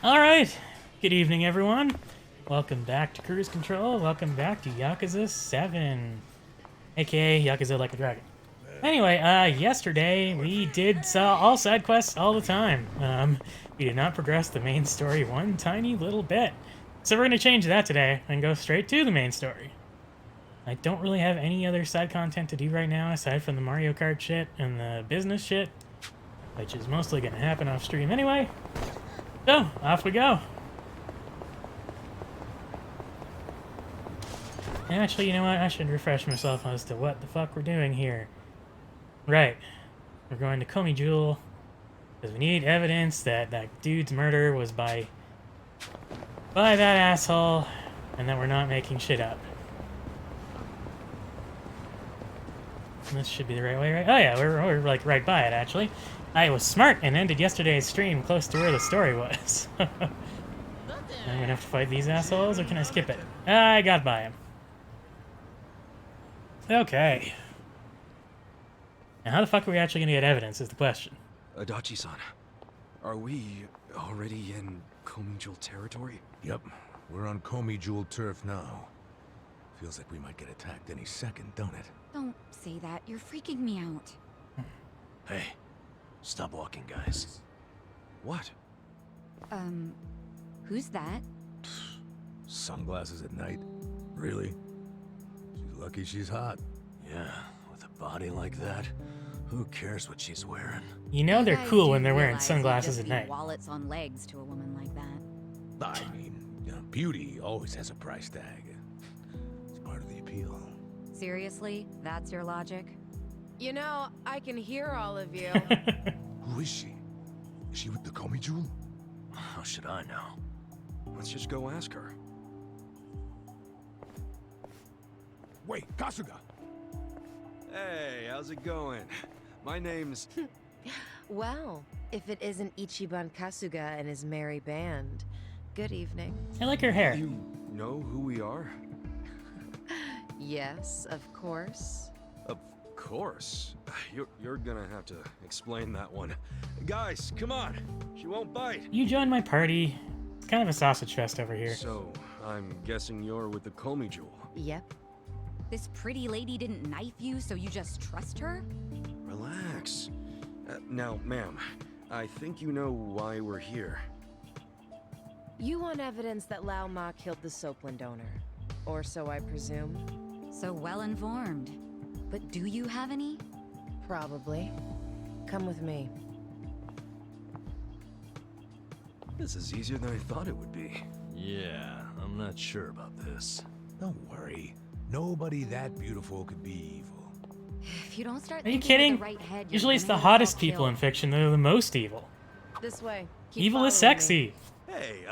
Alright, good evening everyone. Welcome back to Cruise Control. Welcome back to Yakuza 7. AKA Yakuza Like a Dragon. Anyway, yesterday we did all side quests all the time. We did not progress the main story one tiny little bit. So we're going to change that today and go straight to the main story. I don't really have any other side content to do right now aside from the Mario Kart shit and the business shit, which is mostly going to happen off stream anyway. So, off we go. Actually, you know what? I should refresh myself as to what the fuck we're doing here. Right. We're going to Komi Jewel because we need evidence that that dude's murder was by that asshole and that we're not making shit up. And this should be the right way, right? Oh yeah, we're like right by it actually. I was smart and ended yesterday's stream close to where the story was. I'm gonna have to fight these assholes, or can I skip it? I got by him. Okay. Now how the fuck are we actually gonna get evidence is the question. Adachi-san, are we already in Komi Jewel territory? Yep, we're on Komi Jewel turf now. Feels like we might get attacked any second, don't it? Don't say that. You're freaking me out. Hey. Stop walking, guys. What? Who's that? Sunglasses at night? Really? She's lucky she's hot. Yeah, with a body like that, who cares what she's wearing? You know they're cool when they're wearing sunglasses at night. Wallets on legs to a woman like that. I mean, you know, beauty always has a price tag. It's part of the appeal. Seriously? That's your logic? You know, I can hear all of you. Who is she? Is she with the Komi Jewel? How should I know? Let's just go ask her. Wait, Kasuga! Hey, how's it going? My name's... Well, if it isn't Ichiban Kasuga and his merry band, good evening. I like her hair. You know who we are? Yes, of course. Of course. You're gonna have to explain that one. Guys, come on. She won't bite. You joined my party. It's kind of a sausage fest over here. So, I'm guessing you're with the Komi Jewel. Yep. This pretty lady didn't knife you, so you just trust her? Relax. Now, ma'am, I think you know why we're here. You want evidence that Lao Ma killed the Soapland owner. Or so I presume. So well informed. But do you have any? Probably. Come with me. This is easier than I thought it would be. Yeah, I'm not sure about this. Don't worry. Nobody that beautiful could be evil. If you don't start Are you thinking kidding? with the right head, you're Usually it's the gonna hottest get people in killed. fiction that are the most evil. This way. Keep Evil is following me. sexy. Hey,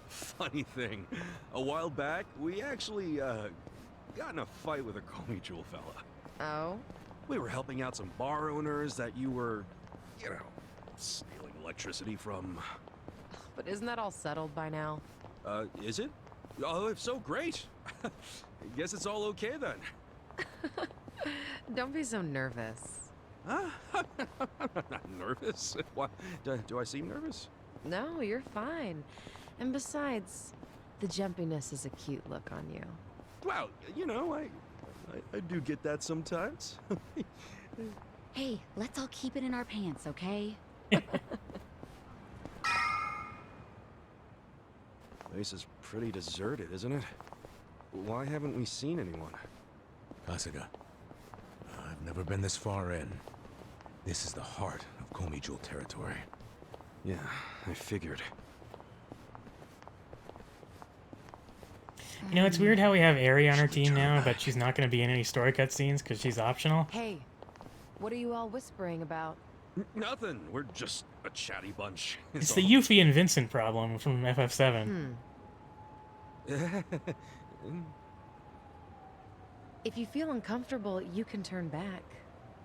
funny thing. A while back, we actually, got in a fight with a Komi Jewel fella. Oh? We were helping out some bar owners that you were, you know, stealing electricity from. But isn't that all settled by now? Is it? Oh, if so, great. I guess it's all okay then. Don't be so nervous. Huh? I'm not nervous. Why? Do I seem nervous? No, you're fine. And besides, the jumpiness is a cute look on you. Well, you know, I do get that sometimes. Hey, let's all keep it in our pants, okay? Place is pretty deserted, isn't it? Why haven't we seen anyone? Kasuga, I've never been this far in. This is the heart of Komi Jewel territory. Yeah, I figured. You know, it's weird how we have Ari on our team now, but she's not going to be in any story cutscenes because she's optional. Hey, what are you all whispering about? Nothing. We're just a chatty bunch. It's the Yuffie and Vincent problem from FF7. If you feel uncomfortable, you can turn back.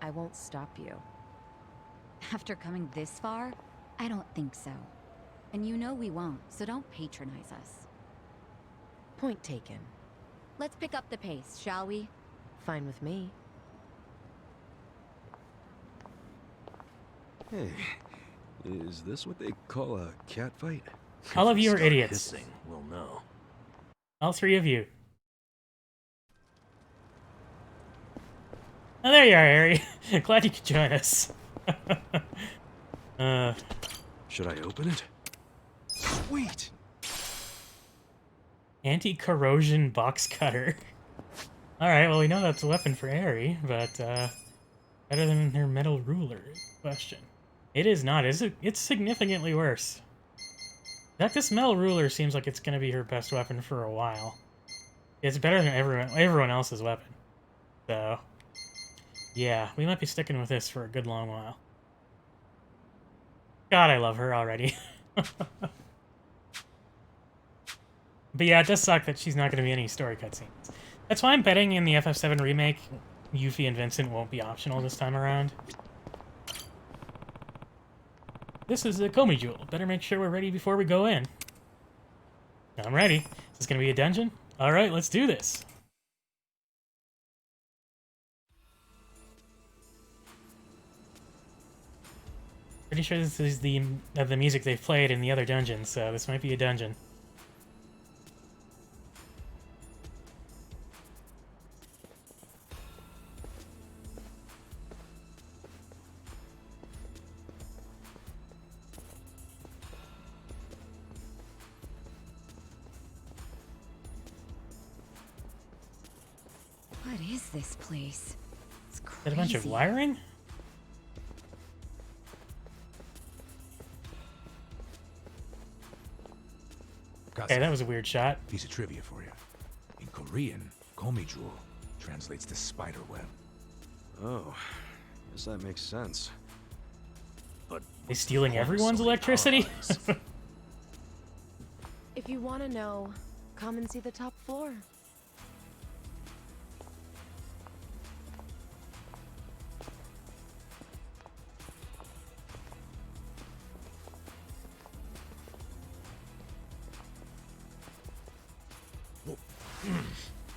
I won't stop you. After coming this far, I don't think so. And you know we won't, so don't patronize us. Point taken. Let's pick up the pace, shall we? Fine with me. Hey, Is this what they call a cat fight? All of you are Start idiots. hissing, we'll know. All three of you. Oh, there you are, Harry. Glad you could join us. Should I open it? Sweet! Anti-corrosion box cutter. Alright, well, we know that's a weapon for Harry, but, better than her metal ruler? Question. It is not, is it? It's significantly worse. That this metal ruler seems like it's gonna be her best weapon for a while. It's better than everyone else's weapon. So, yeah, we might be sticking with this for a good long while. God, I love her already. But yeah, it does suck that she's not going to be any story cutscenes. That's why I'm betting in the FF7 remake, Yuffie and Vincent won't be optional this time around. This is a Komi Jewel. Better make sure we're ready before we go in. I'm ready. Is this going to be a dungeon? Alright, let's do this. Pretty sure this is the music they've played in the other dungeons, so this might be a dungeon. What is this place? It's crazy. Is that a bunch of wiring? Okay, that was a weird shot. Piece of trivia for you. In Korean, Komi Jewel translates to spider web. Oh, guess that makes sense. But They stealing everyone's electricity? If you want to know, come and see the top floor.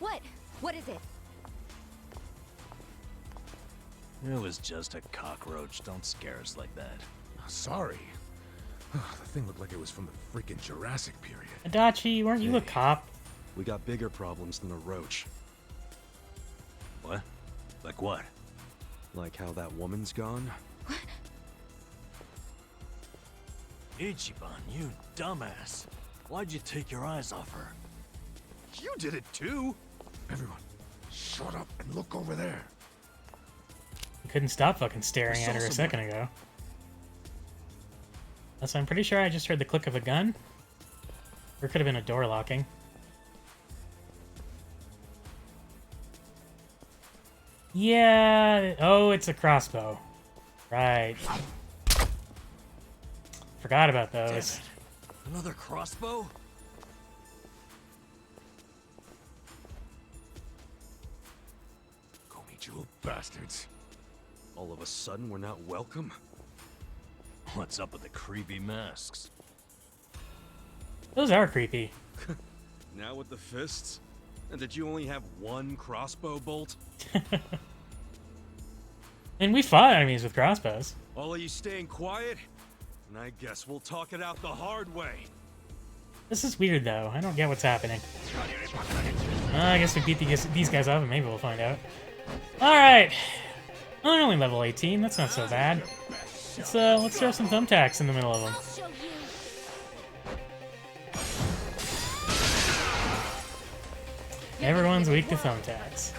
What? What is it? it was just a cockroach. Don't scare us like that. Sorry. The thing looked like it was from the freaking Jurassic period. Adachi, weren't you a cop? We got bigger problems than a roach. What? Like what? Like how that woman's gone? Ichiban, you dumbass. Why'd you take your eyes off her? You did it too! Everyone, shut up and look over there. Couldn't stop fucking staring I at saw her a someone. second ago. So I'm pretty sure I just heard the click of a gun. Or it could have been a door locking. Yeah. Oh, it's a crossbow. Right. Forgot about Damn those. it. Another crossbow? Komi Jewel bastards. All of a sudden, we're not welcome? What's up with the creepy masks? Those are creepy. Now with the fists? And did you only have one crossbow bolt? And we fought enemies with crossbows. All of you staying quiet? And I guess we'll talk it out the hard way. This is weird, though. I don't get what's happening. I guess we beat these guys up, and maybe we'll find out. Alright. Well, they're only level 18. That's not so bad. Let's throw some thumbtacks in the middle of them. I'll show you. Everyone's weak to thumbtacks.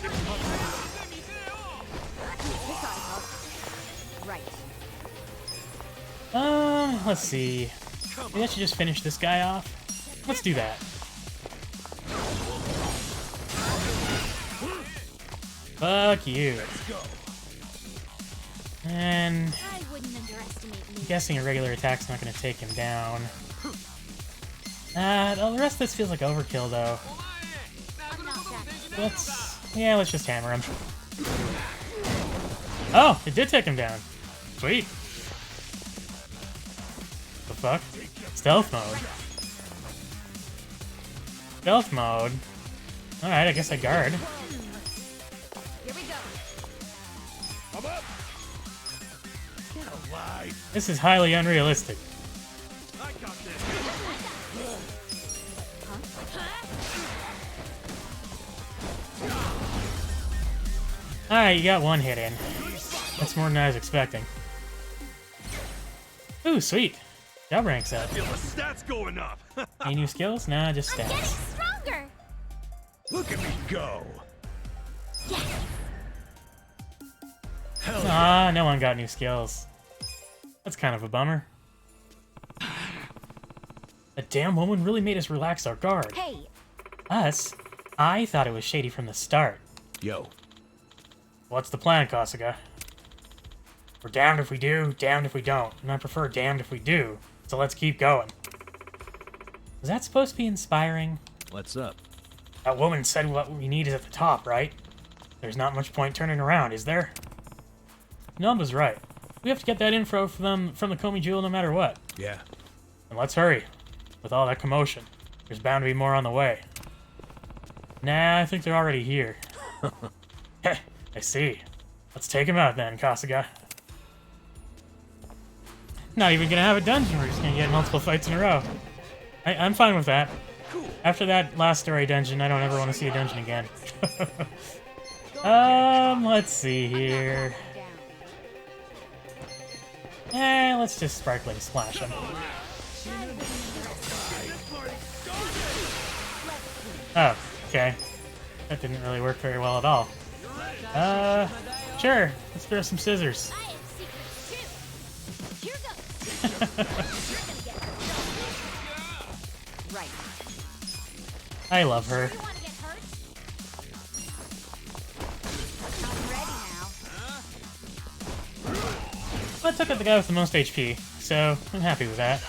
This ought to help. Right. Let's see. Maybe I should just finish this guy off. Let's do that. Fuck you. And I wouldn't underestimate me. I'm guessing a regular attack's not going to take him down. The rest of this feels like overkill, though. I'm not that. Let's just hammer him. Oh, it did take him down. Sweet. The fuck? Stealth mode. Stealth mode. Alright, I guess I guard. Here we go. This is highly unrealistic. I got this. Alright, you got one hit in. That's more than I was expecting. Ooh, sweet. Job rank's up. Feel the stats going up. Any new skills? Nah, just I'm getting stats. stronger. Look at me go! Ah, no one got new skills. That's kind of a bummer. That damn woman really made us relax our guard. Hey, Us? I thought it was shady from the start. Yo, What's the plan, Kasuga? We're damned if we do, damned if we don't. And I prefer damned if we do. So let's keep going. Was that supposed to be inspiring? what's up? That woman said what we need is at the top, right? There's not much point turning around, is there? Numba's right. We have to get that info from the Komi Jewel no matter what. Yeah. And let's hurry. With all that commotion, there's bound to be more on the way. Nah, I think they're already here. Heh, I see. Let's take him out then, Kasuga. Not even gonna have a dungeon, we're just gonna get multiple fights in a row. I'm fine with that. After that last story dungeon, I don't ever want to see a dungeon again. Let's see here. Let's just sparkling splash him. Oh, okay. That didn't really work very well at all. Sure. Let's throw some scissors. I am secret too. Here goes. You're gonna get Right. I love her. You wanna get hurt? I'm ready now. But I took out the guy with the most HP, so I'm happy with that.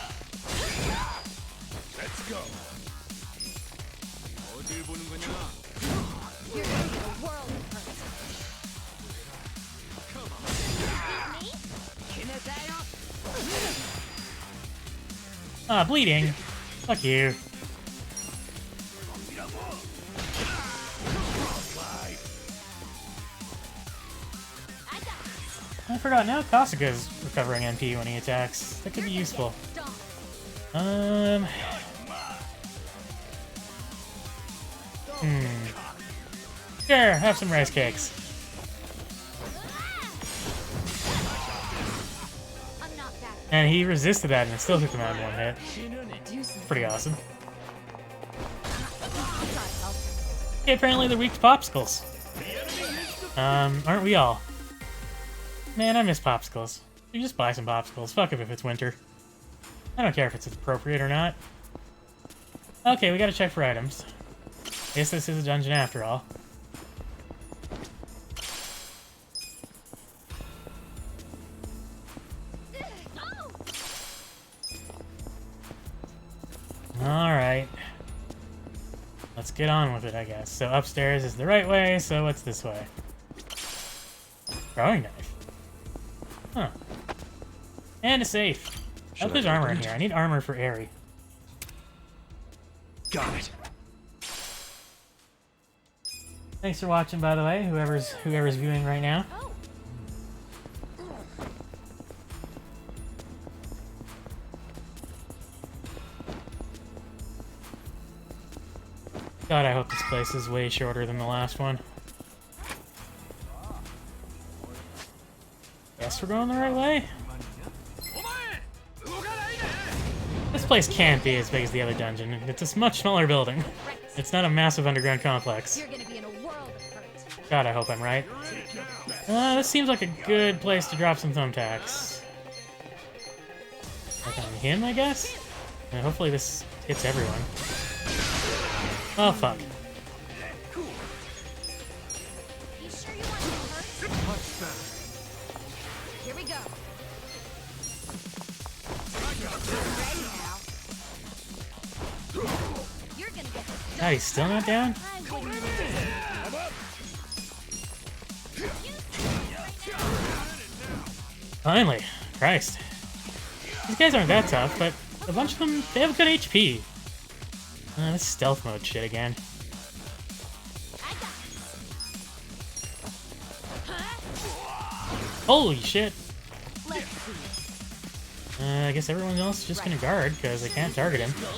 Let's go. You're gonna get a world of hurt. Ah, bleeding. Fuck you. I forgot, now Kasuga's recovering MP when he attacks. That could be useful. Sure, have some rice cakes. I'm not that. And he resisted that and it still took him out in one hit. Pretty awesome. Okay, apparently they're weak to popsicles. Aren't we all? Man, I miss popsicles. You just buy some popsicles. Fuck it if it's winter. I don't care if it's appropriate or not. Okay, we gotta check for items. Guess this is a dungeon after all. Alright. Let's get on with it, I guess. So upstairs is the right way, so what's this way? Throwing knife. Huh. And a safe. I hope there's armor in here. I need armor for Aerie. Got it. Thanks for watching, by the way, whoever's viewing right now. Oh, God, I hope this place is way shorter than the last one. Guess we're going the right way? This place can't be as big as the other dungeon. It's a much smaller building. It's not a massive underground complex. you're gonna be in a world of hurt. God, I hope I'm right. This seems like a good place to drop some thumbtacks. Like on him, I guess? And hopefully this hits everyone. Oh, fuck. You sure you want to get hurt? Here we go. Ready now. You're gonna get hurt. God, he's still not down? I wouldn't. Finally. Christ. These guys aren't that tough, but a bunch of them, they have good HP. This stealth mode shit again. I got this. Holy shit. Let's see. I guess everyone else is just gonna guard, because I can't target him. Is this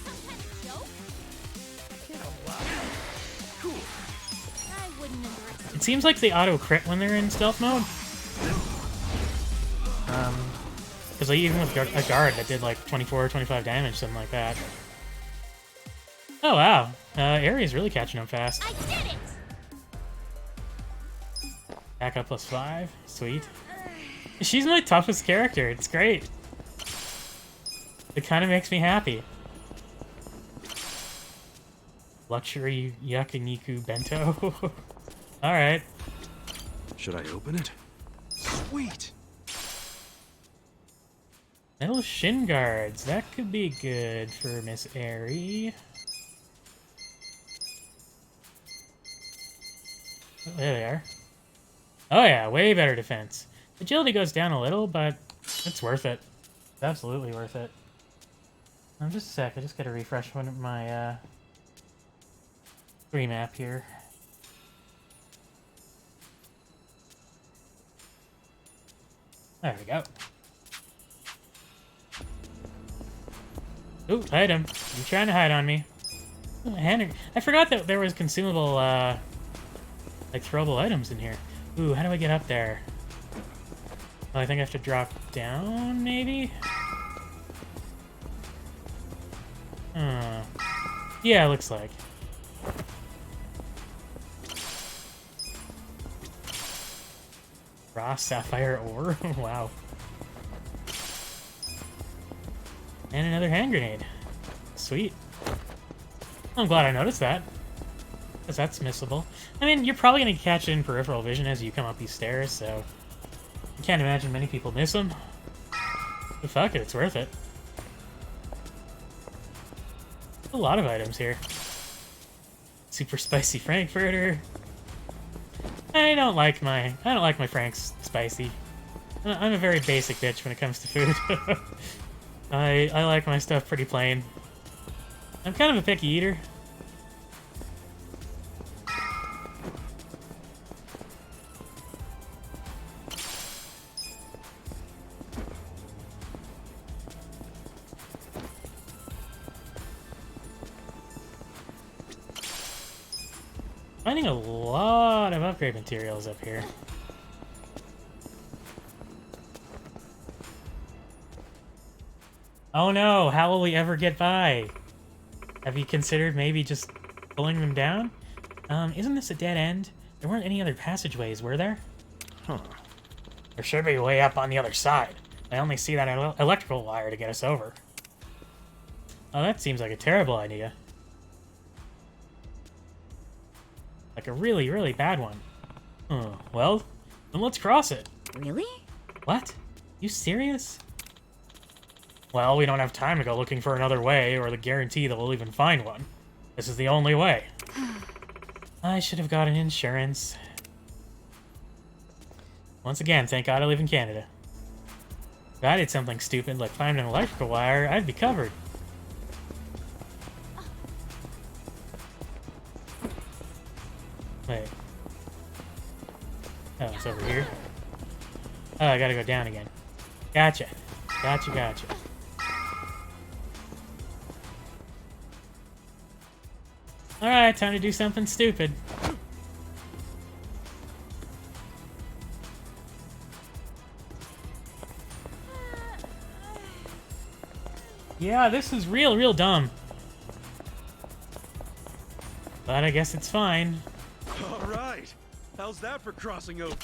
some kind of joke? I wouldn't underestimate. It seems like they auto-crit when they're in stealth mode. Because like, even with a guard that did like 24 or 25 damage, something like that. Oh wow, Ares really catching him fast. I did it! Back up +5, sweet. She's my toughest character, it's great. It kind of makes me happy. Luxury yakiniku bento. Alright. Should I open it? Sweet! Metal shin guards. That could be good for Miss Airy. Oh, there they are. Oh yeah, way better defense. Agility goes down a little, but it's worth it. It's absolutely worth it. Just a sec, I just gotta refresh one of my free map here. There we go. Ooh, hide him. You're trying to hide on me. Ooh, I forgot that there was consumable, like, throwable items in here. Ooh, how do I get up there? Oh, I think I have to drop down, maybe? Yeah, it looks like. Raw sapphire ore? Wow. And another hand grenade. Sweet. I'm glad I noticed that. Because that's missable. I mean, you're probably going to catch it in peripheral vision as you come up these stairs, so... I can't imagine many people miss them. But fuck it, it's worth it. A lot of items here. Super spicy frankfurter. I don't like my Franks spicy. I'm a very basic bitch when it comes to food. I like my stuff pretty plain. I'm kind of a picky eater. Finding a lot of upgrade materials up here. Oh no, how will we ever get by? Have you considered maybe just pulling them down? Isn't this a dead end? There weren't any other passageways, were there? Huh. There should be a way up on the other side. I only see that electrical wire to get us over. Oh, that seems like a terrible idea. Like a really, really bad one. Well, then let's cross it. Really? What? You serious? Well, we don't have time to go looking for another way, or the guarantee that we'll even find one. This is the only way. I should have gotten insurance. Once again, thank God I live in Canada. If I did something stupid like find an electrical wire, I'd be covered. Wait. Oh, it's over here. Oh, I gotta go down again. Gotcha. Gotcha. Alright, time to do something stupid. Yeah, this is real dumb. But I guess it's fine. All right. How's that for crossing over?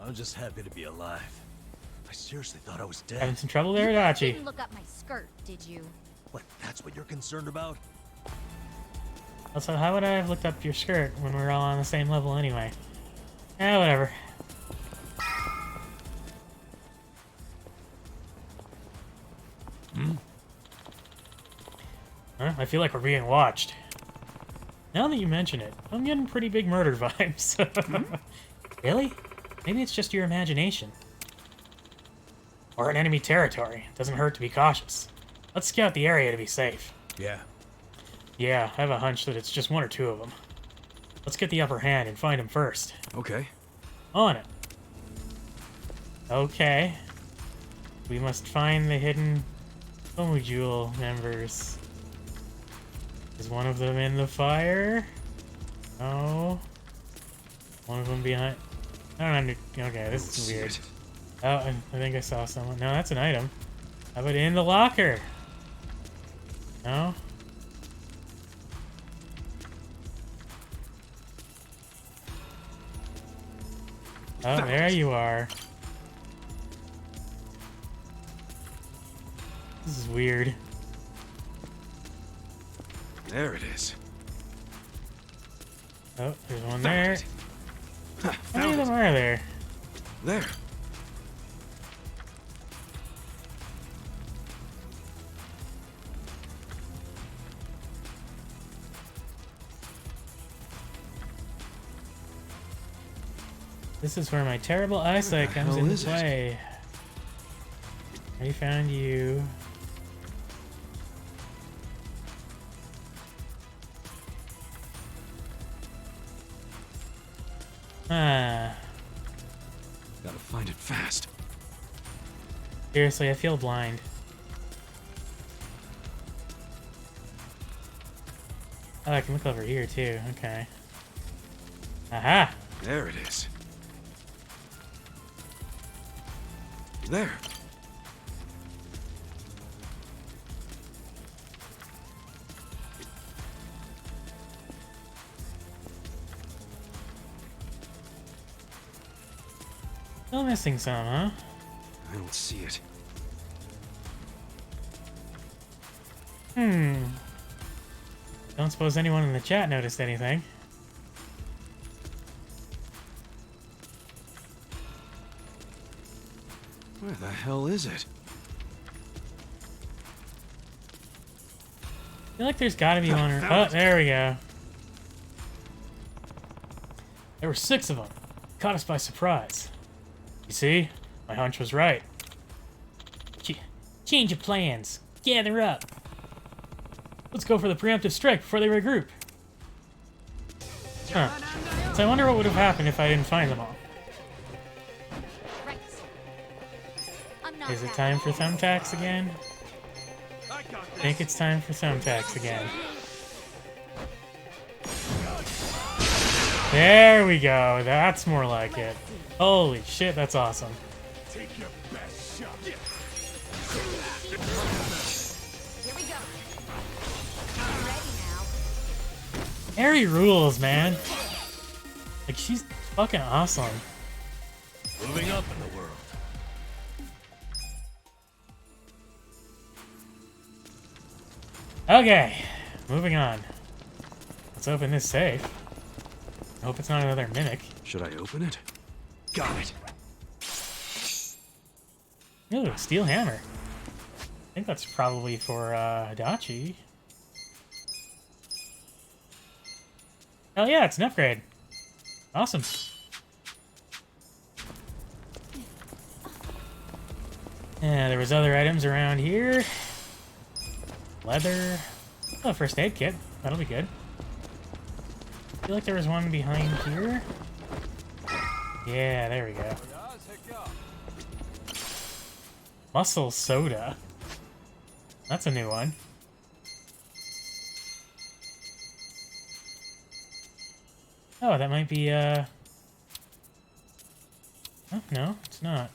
I'm just happy to be alive. I seriously thought I was dead. Having some trouble there, You Adachi? didn't look up my skirt, did you? What, that's what you're concerned about? Also, how would I have looked up your skirt when we're all on the same level anyway? Eh, whatever. Huh? I feel like we're being watched. Now that you mention it, I'm getting pretty big murder vibes. Really? Maybe it's just your imagination. Or in enemy territory. Doesn't hurt to be cautious. Let's scout the area to be safe. Yeah. Yeah, I have a hunch that it's just one or two of them. Let's get the upper hand and find them first. Okay. on it. Okay. We must find the hidden Komujul members. Is one of them in the fire? No. One of them behind. I don't under. Okay, this is weird. Oh, I think I saw someone. No, that's an item. How about in the locker? No? Oh, there you are. This is weird. There it is. Oh, there's one there. How many of Found them it. are there? There. This is where my terrible eyesight Where the comes hell into is it? play. I found you. Ah. Gotta find it fast. Seriously, I feel blind. Oh, I can look over here too. Okay. Aha! There it is. There. Still missing some, huh? I don't see it. Don't suppose anyone in the chat noticed anything. Where the hell is it? I feel like there's gotta be one. Found Oh, it. there we go. There were 6 of them. Caught us by surprise. You see? My hunch was right. Change of plans. Gather up. Let's go for the preemptive strike before they regroup. Huh. So I wonder what would have happened if I didn't find them all. Right. I'm not Is it that time for thumbtacks again? I got I think it's time for thumbtacks again. There we go. That's more like it. Holy shit, that's awesome. Take your best shot. Here we go. Ready now. Harry rules, man. Like, she's fucking awesome. Moving up in the world. Okay, moving on. Let's open this safe. I hope it's not another mimic. Should I open it? Got it. Ooh, steel hammer. I think that's probably for Adachi. Hell yeah, it's an upgrade. Awesome. Yeah, there was other items around here. Leather. Oh, first aid kit. That'll be good. I feel like there was one behind here. Yeah, there we go. Muscle soda. That's a new one. Oh, that might be, Oh, no, it's not.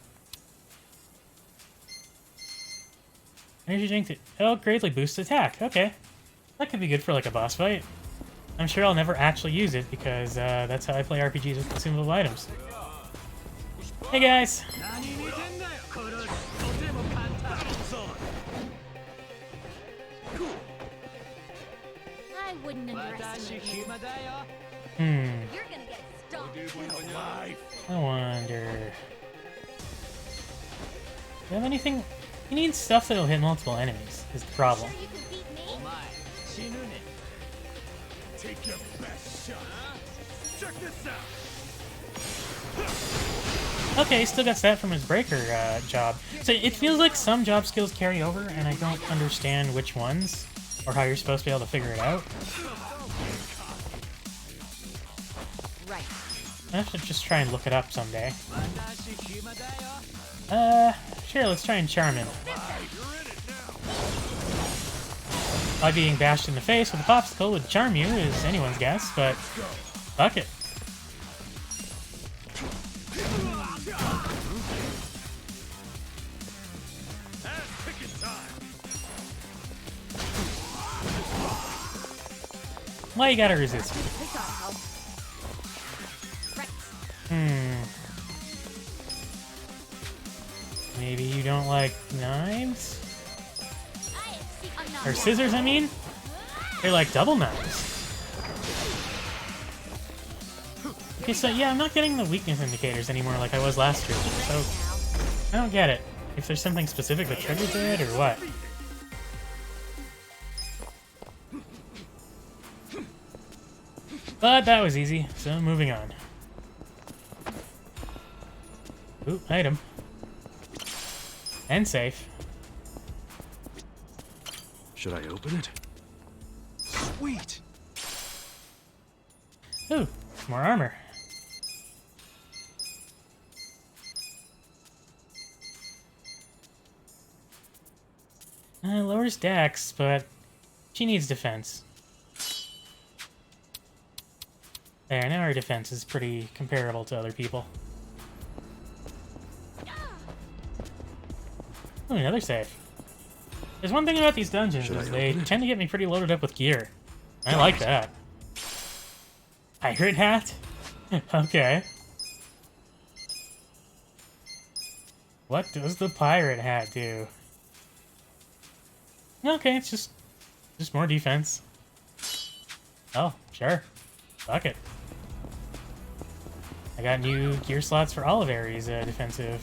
Energy drink that... Oh, greatly boosts attack. Okay. That could be good for, like, a boss fight. I'm sure I'll never actually use it, because, that's how I play RPGs with consumable items. Hey, guys! I wouldn't underestimate you. Hmm. You're gonna get stomped. I wonder... Do you have anything... You need stuff that'll hit multiple enemies, is the problem. Sure you can beat me? Take your best shot. Check this out. Okay, still got that from his breaker job. So it feels like some job skills carry over, and I don't understand which ones, or how you're supposed to be able to figure it out. Right. I should just try and look it up someday. Sure, let's try and charm him. Why being bashed in the face with a popsicle would charm you is anyone's guess, but fuck it. Why you gotta resist me? We gotta help. Right. Maybe you don't like knives? I see enough. Or scissors, I mean? They're like double knives. Okay, so yeah, I'm not getting the weakness indicators anymore like I was last year, so I don't get it. If there's something specific that triggers it, or what? But that was easy, so moving on. Ooh, item. And safe. Should I open it? Sweet! Ooh, more armor. Lowers dex, but she needs defense. There, now our defense is pretty comparable to other people. Ooh, another save. There's one thing about these dungeons, is they tend to get me pretty loaded up with gear. I like that. Pirate hat? Okay. What does the pirate hat do? Okay, it's just more defense. Oh, sure. Fuck it. I got new gear slots for all of Ares' defensive.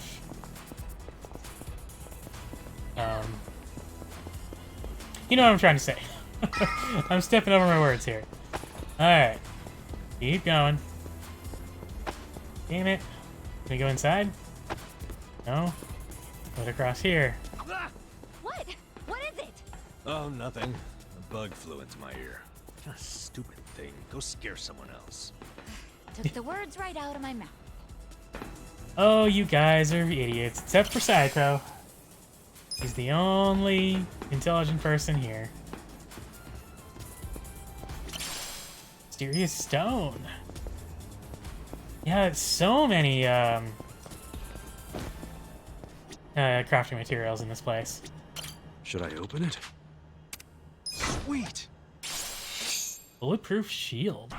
You know what I'm trying to say. I'm stepping over my words here. Alright. Keep going. Damn it. Can we go inside? No? Put across here. What? What is it? Oh, nothing. A bug flew into my ear. A stupid thing. Go scare someone else. Took the words right out of my mouth. Oh, you guys are idiots, except for Saito. He's the only intelligent person here. Mysterious stone. Yeah, so many crafting materials in this place. Should I open it? Sweet! Bulletproof shield.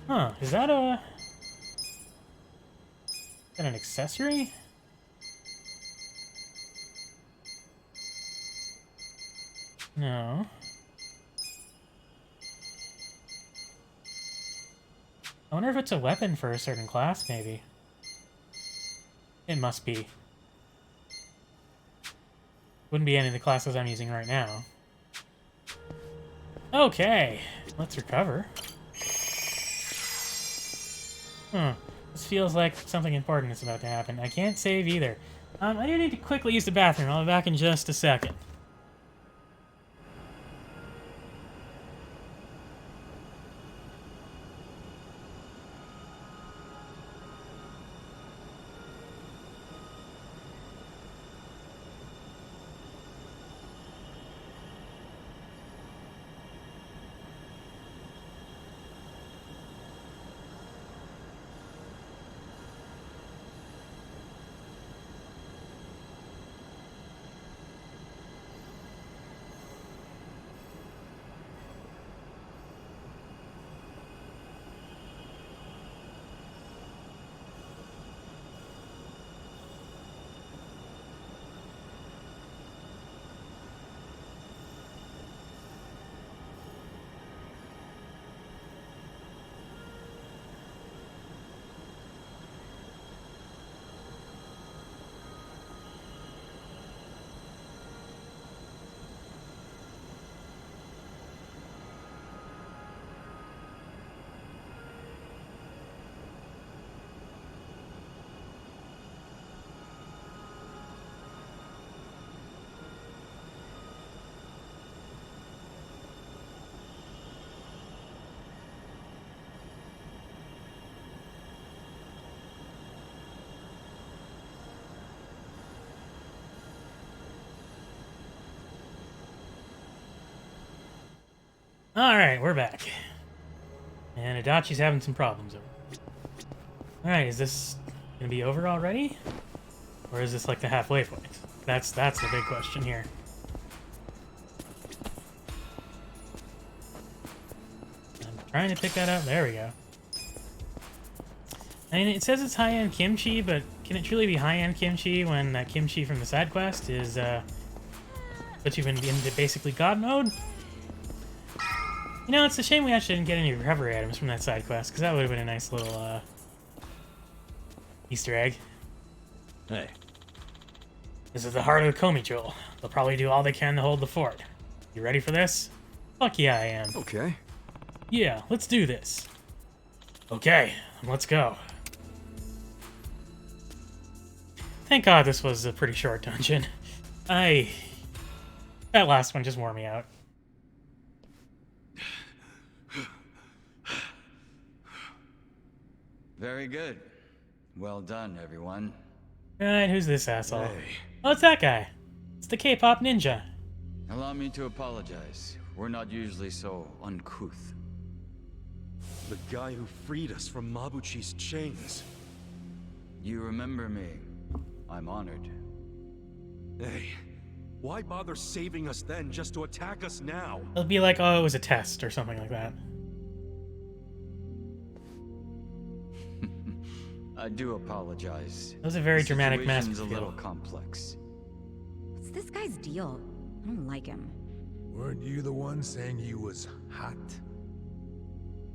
Huh, is that an accessory? No. I wonder if it's a weapon for a certain class, maybe. It must be. Wouldn't be any of the classes I'm using right now. Okay, let's recover. This feels like something important is about to happen. I can't save either. I do need to quickly use the bathroom. I'll be back in just a second. Alright, we're back. And Adachi's having some problems. Alright, is this gonna be over already? Or is this like the halfway point? That's the big question here. I'm trying to pick that up. There we go. I mean, it says it's high-end kimchi, but can it truly be high-end kimchi when that kimchi from the side quest is, puts you into basically God mode? You know, it's a shame we actually didn't get any recovery items from that side quest, because that would have been a nice little, Easter egg. Hey. This is the heart of the Komi Jewel. They'll probably do all they can to hold the fort. You ready for this? Fuck yeah, I am. Okay. Yeah, let's do this. Okay, let's go. Thank God this was a pretty short dungeon. That last one just wore me out. Very good. Well done, everyone. Alright, who's this asshole? Hey. Oh, it's that guy. It's the K-pop ninja. Allow me to apologize. We're not usually so uncouth. The guy who freed us from Mabuchi's chains. You remember me. I'm honored. Hey, why bother saving us then just to attack us now? It'll be like, oh, it was a test or something like that. I do apologize. That was a very dramatic Situation's masterpiece. a little complex. What's this guy's deal? I don't like him. Weren't you the one saying he was hot?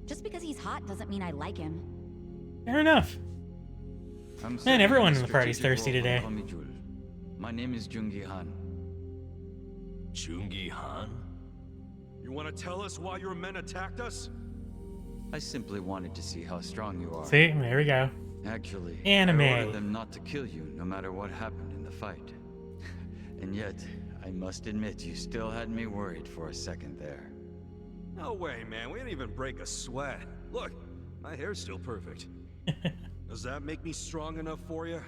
Just because he's hot doesn't mean I like him. Fair enough. I'm Man, everyone in serving the party's strategic thirsty role today. on Komijul. My name is Jungi Han. Chungi Han? You want to tell us why your men attacked us? I simply wanted to see how strong you are. See, there we go. Actually, Anime. I ordered them not to kill you, no matter what happened in the fight. And yet, I must admit, you still had me worried for a second there. No way, man. We didn't even break a sweat. Look, my hair's still perfect. Does that make me strong enough for you?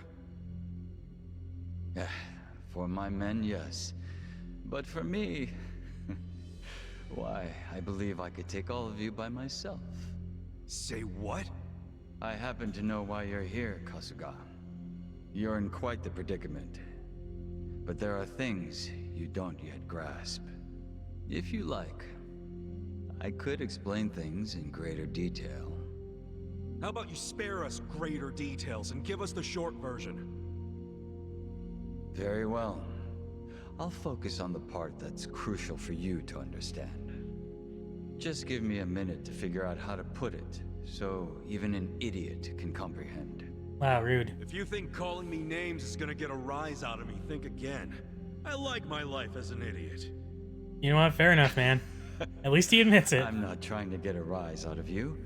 For my men, yes. But for me, why, I believe I could take all of you by myself. Say what? I happen to know why you're here, Kasuga. You're in quite the predicament. But there are things you don't yet grasp. If you like, I could explain things in greater detail. How about you spare us greater details and give us the short version? Very well. I'll focus on the part that's crucial for you to understand. Just give me a minute to figure out how to put it, so even an idiot can comprehend. Wow, rude. If you think calling me names is gonna get a rise out of me, think again. I like my life as an idiot. You know what? Fair enough, man. At least he admits it. I'm not trying to get a rise out of you.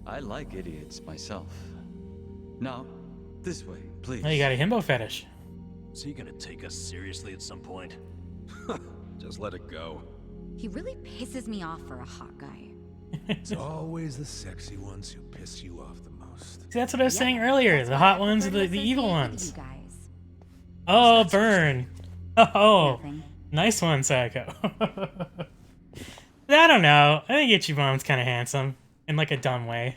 I like idiots myself. Now, this way, please. Oh, you got a himbo fetish. Is he gonna take us seriously at some point? Just let it go. He really pisses me off for a hot guy. It's always the sexy ones who piss you off the most. See, that's what I was saying Yep, earlier. that's The why hot I ones are prefer to the evil associate with ones. You guys. Oh, burn. Oh, Nothing. nice one, Psycho. I don't know. I think Ichiban's kind of handsome. In like a dumb way.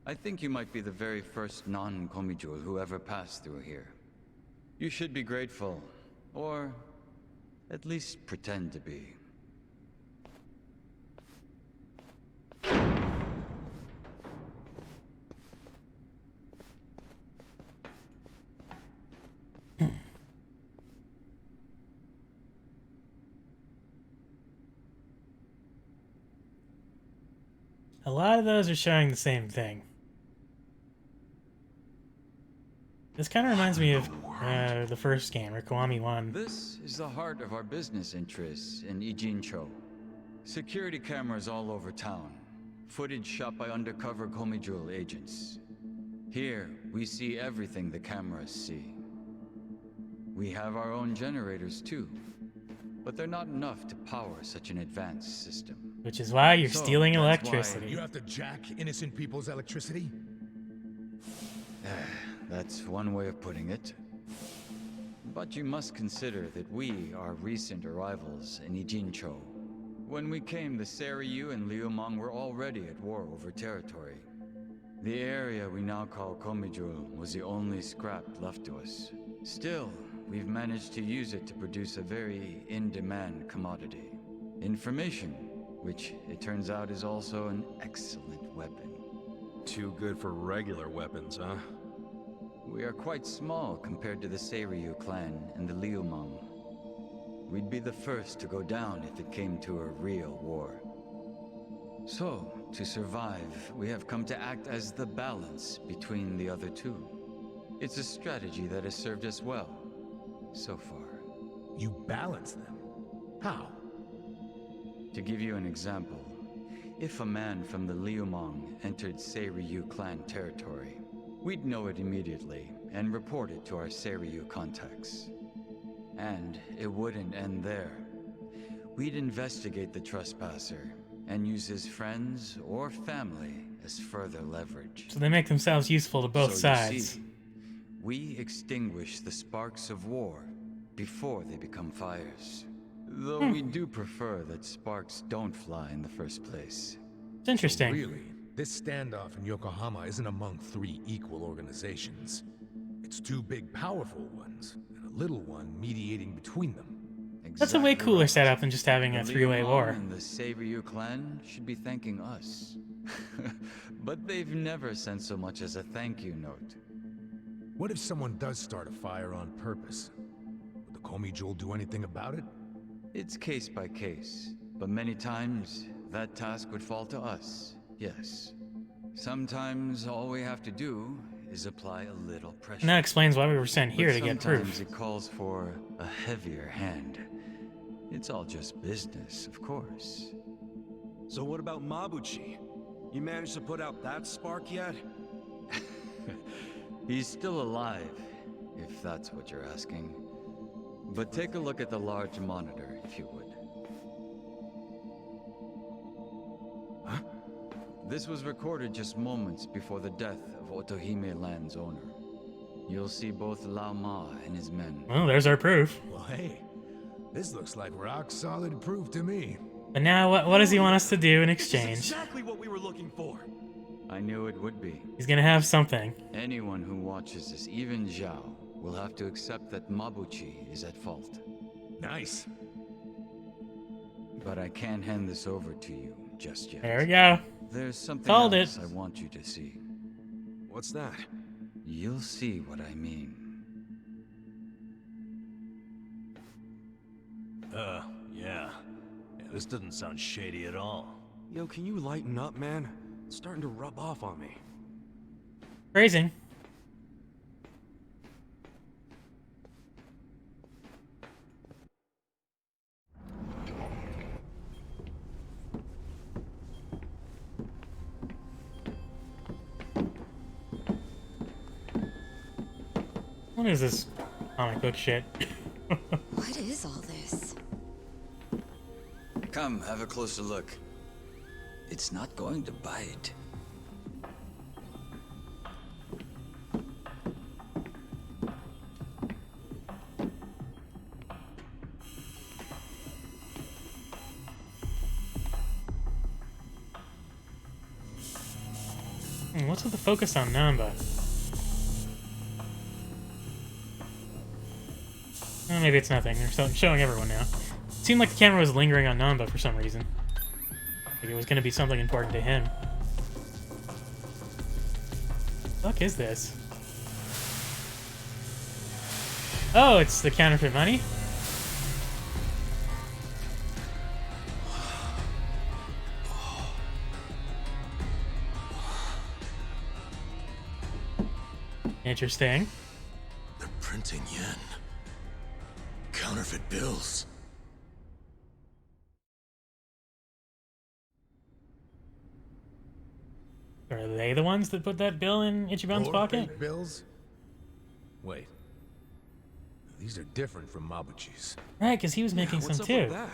I think you might be the very first non-Komijul who ever passed through here. You should be grateful, or at least pretend to be. A lot of those are showing the same thing. This kind of reminds me of the first game, or Kiwami 1. This is the heart of our business interests in Ijincho. Security cameras all over town. Footage shot by undercover Komijul agents. Here, we see everything the cameras see. We have our own generators too, but they're not enough to power such an advanced system. Which is why you're So, stealing that's why electricity. You have to jack innocent people's electricity? That's one way of putting it. But you must consider that we are recent arrivals in Ijincho. When we came, the Seiryu and Liumang were already at war over territory. The area we now call Komijul was the only scrap left to us. Still, we've managed to use it to produce a very in-demand commodity. Information, which it turns out is also an excellent weapon. Too good for regular weapons, huh? We are quite small compared to the Seiryu clan and the Liumang. We'd be the first to go down if it came to a real war. So, to survive, we have come to act as the balance between the other two. It's a strategy that has served us well, so far. You balance them? How? To give you an example, if a man from the Liumang entered Seiryu clan territory, we'd know it immediately and report it to our Seiryu contacts. And it wouldn't end there. We'd investigate the trespasser and use his friends or family as further leverage. So they make themselves useful to both So you sides. see, we extinguish the sparks of war before they become fires. Though we do prefer that sparks don't fly in the first place. It's interesting. Really, this standoff in Yokohama isn't among 3 equal organizations. It's 2 big, powerful ones, and a little one mediating between them. That's a way Exactly cooler right. setup than just having a The 3-way Liumang war. and the Seiryu clan should be thanking us. But they've never sent so much as a thank you note. What if someone does start a fire on purpose? Would the Komijul do anything about it? It's case by case, but many times that task would fall to us, yes. Sometimes all we have to do is apply a little pressure. And that explains why we were sent here But to get sometimes proof. it calls for a heavier hand. It's all just business, of course. So what about Mabuchi? You managed to put out that spark yet? He's still alive, if that's what you're asking. But take a look at the large monitor, if you would. Huh? This was recorded just moments before the death of Otohime Land's owner. You'll see both Lao Ma and his men. Well, there's our proof. Well, hey, this looks like rock-solid proof to me. But now, what does he want us to do in This exchange? is exactly what we were looking for. I knew it would be. He's gonna have something. Anyone who watches this, even Zhao, will have to accept that Mabuchi is at fault. Nice. But I can't hand this over to you just yet. There we go. There's something Called else it. I want you to see. What's that? You'll see what I mean. Yeah. This doesn't sound shady at all. Yo, can you lighten up, man? It's starting to rub off on me. Phrasing. What is this comic book shit? What is all this? Come, have a closer look. It's not going to bite. What's with the focus on Namba? Maybe it's nothing. They're showing everyone now. It seemed like the camera was lingering on Namba for some reason. Like it was going to be something important to him. What the fuck is this? Oh, it's the counterfeit money? Interesting. They're printing yen. Counterfeit bills. Are they the ones that put that bill in Ichiban's More pocket? fake bills? Wait. These are different from Mabuchi's. Right, because he was making What's some up too. with that?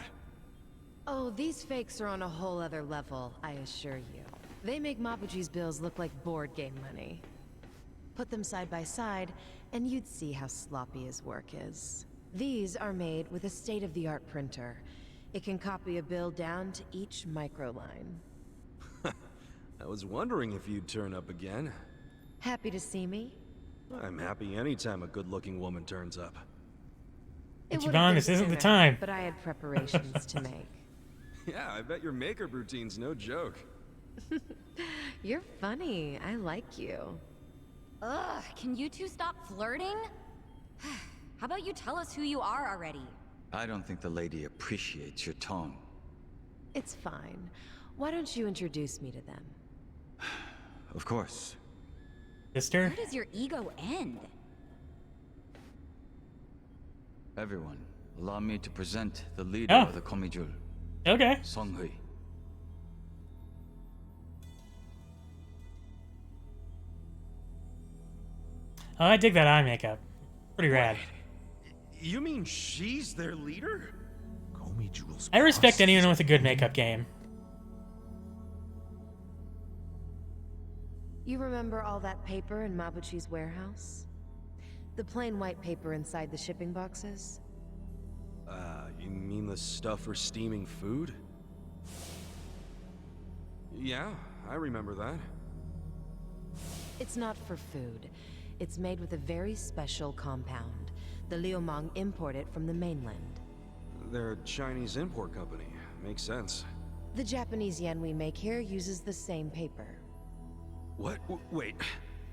Oh, these fakes are on a whole other level, I assure you. They make Mabuchi's bills look like board game money. Put them side by side, and you'd see how sloppy his work is. These are made with a state-of-the-art printer. It can copy a bill down to each microline. I was wondering if you'd turn up again. Happy to see me? I'm happy anytime a good-looking woman turns up. It But would've Yvonne, been this isn't the sooner, time. But I had preparations to make. Yeah, I bet your makeup routine's no joke. You're funny. I like you. Ugh, can you two stop flirting? How about you tell us who you are already? I don't think the lady appreciates your tone. It's fine. Why don't you introduce me to them? Of course. Sister? Where does your ego end? Everyone, allow me to present the leader Oh. of the Komijul, Okay. Songhui. Oh, I dig that eye makeup. Pretty rad. You mean she's their leader? Comey Jewel's I respect boss. anyone with a good makeup game. You remember all that paper in Mabuchi's warehouse? The plain white paper inside the shipping boxes? You mean the stuff for steaming food? Yeah, I remember that. It's not for food. It's made with a very special compound. The Liumang import it from the mainland. They're a Chinese import company. Makes sense. The Japanese yen we make here uses the same paper. What? Wait,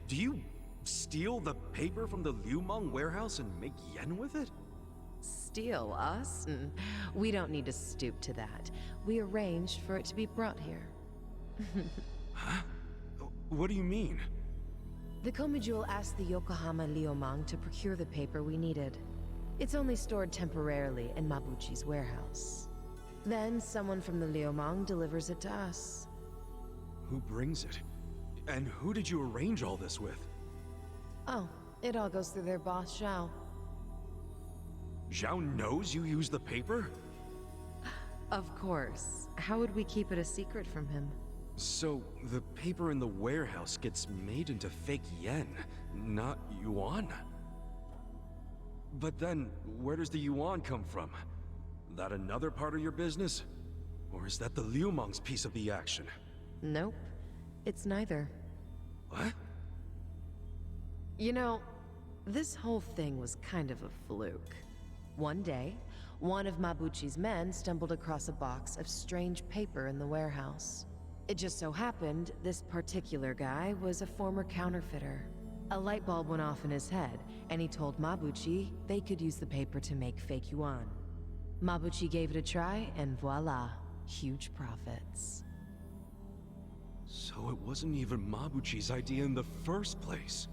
do you steal the paper from the Liumang warehouse and make yen with it? Steal us? We don't need to stoop to that. We arranged for it to be brought here. Huh? What do you mean? The Komijul asked the Yokohama Liumang to procure the paper we needed. It's only stored temporarily in Mabuchi's warehouse. Then someone from the Liumang delivers it to us. Who brings it? And who did you arrange all this with? Oh, it all goes through their boss, Zhao. Zhao knows you use the paper? Of course. How would we keep it a secret from him? So, the paper in the warehouse gets made into fake yen, not yuan? But then, where does the yuan come from? That another part of your business? Or is that the Liumang's piece of the action? Nope. It's neither. What? You know, this whole thing was kind of a fluke. One day, one of Mabuchi's men stumbled across a box of strange paper in the warehouse. It just so happened this particular guy was a former counterfeiter. A light bulb went off in his head, and he told Mabuchi they could use the paper to make fake yuan. Mabuchi gave it a try, and voila, huge profits. So it wasn't even Mabuchi's idea in the first place.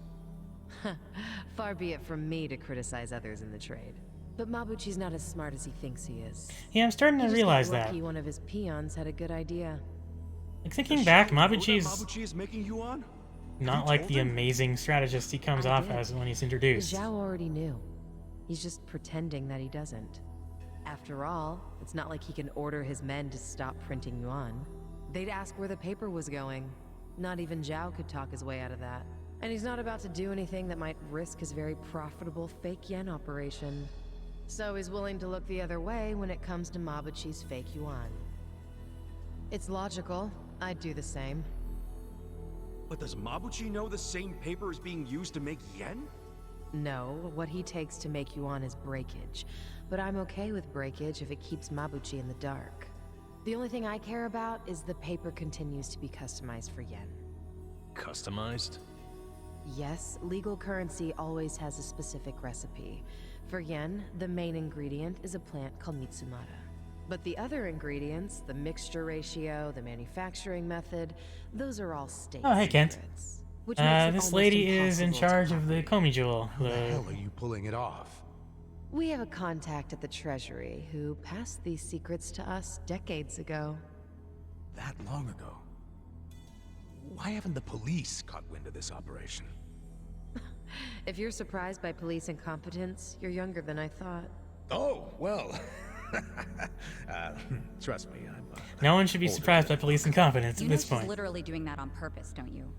Far be it from me to criticize others in the trade. But Mabuchi's not as smart as he thinks he is. Yeah, I'm starting He to just realize got that. lucky one of his peons had a good idea. Like, thinking back, Does Zhao know that Mabuchi's Mabuchi is making yuan? not you like told the him? amazing strategist he comes I off did. as when he's introduced. Zhao already knew. He's just pretending that he doesn't. After all, it's not like he can order his men to stop printing yuan. They'd ask where the paper was going. Not even Zhao could talk his way out of that. And he's not about to do anything that might risk his very profitable fake yen operation. So he's willing to look the other way when it comes to Mabuchi's fake yuan. It's logical. I'd do the same. But does Mabuchi know the same paper is being used to make yen? No, what he takes to make yuan is breakage. But I'm okay with breakage if it keeps Mabuchi in the dark. The only thing I care about is the paper continues to be customized for yen. Customized? Yes, legal currency always has a specific recipe. For yen, the main ingredient is a plant called Mitsumara. But the other ingredients, the mixture ratio, the manufacturing method, those are all state Oh, hey, Kent. secrets, which makes it This almost lady is in impossible to charge of the copy. Komi Jewel. How the hell are you pulling it off? We have a contact at the Treasury who passed these secrets to us decades ago. That long ago? Why haven't the police caught wind of this operation? If you're surprised by police incompetence, you're younger than I thought. Oh, well. Trust me, I'm... No one should be older surprised by than- police incompetence You at know this she's point. literally doing that on purpose, don't you?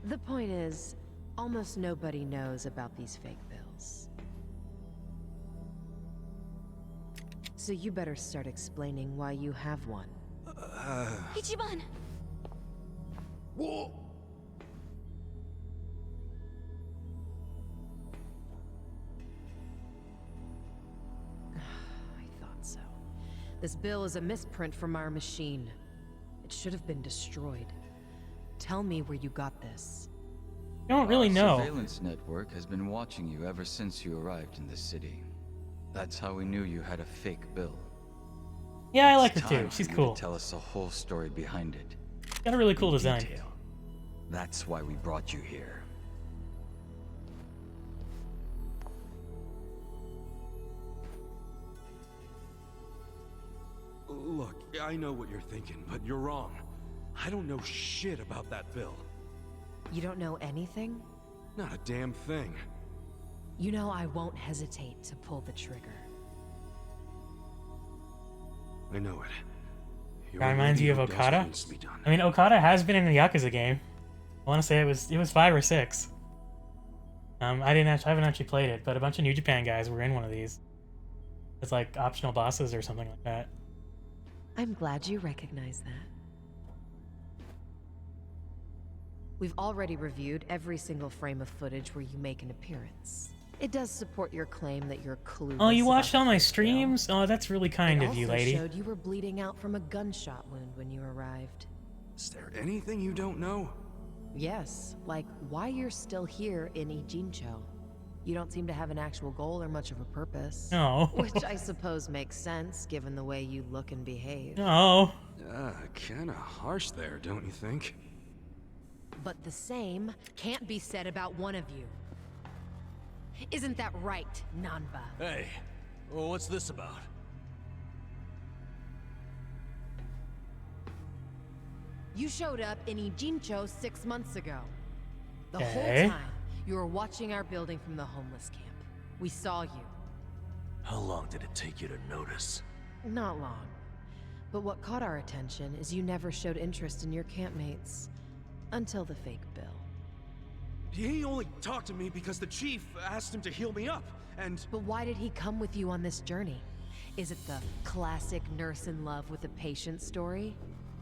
The point is, almost nobody knows about these fake bills. So you better start explaining why you have one. Ichiban! Whoa! I thought so. This bill is a misprint from our machine. It should have been destroyed. Tell me where you got this. I don't really Our know. surveillance network has been watching you ever since you arrived in the city. That's how we knew you had a fake bill. Yeah, I like her It's too. time She's for you cool. to tell us the whole story behind it. Got a really cool design. Detail. That's why we brought you here. Look, I know what you're thinking, but you're wrong. I don't know shit about that bill. You don't know anything? Not a damn thing. You know I won't hesitate to pull the trigger. I know it. You're That a reminds lady you of who does what Okada? needs to be done. I mean, Okada has been in the Yakuza game. I want to say it was 5 or 6. I haven't actually played it, but a bunch of New Japan guys were in one of these. It's like optional bosses or something like that. I'm glad you recognize that. We've already reviewed every single frame of footage where you make an appearance. It does support your claim that you're clueless. Oh, you about watched the all my fake bill. streams? Oh, that's really kind It of you, also lady. showed you were bleeding out from a gunshot wound when you arrived. Is there anything you don't know? Yes, like why you're still here in Ijincho. You don't seem to have an actual goal or much of a purpose. No. Which I suppose makes sense, given the way you look and behave. No. Kinda harsh there, don't you think? But the same can't be said about one of you. Isn't that right, Nanba? Hey, well, what's this about? You showed up in Ijincho 6 months ago. The Okay. whole time, you were watching our building from the homeless camp. We saw you. How long did it take you to notice? Not long. But what caught our attention is you never showed interest in your campmates. Until the fake bill. He only talked to me because the chief asked him to heal me up, and... But why did he come with you on this journey? Is it the classic nurse in love with a patient story?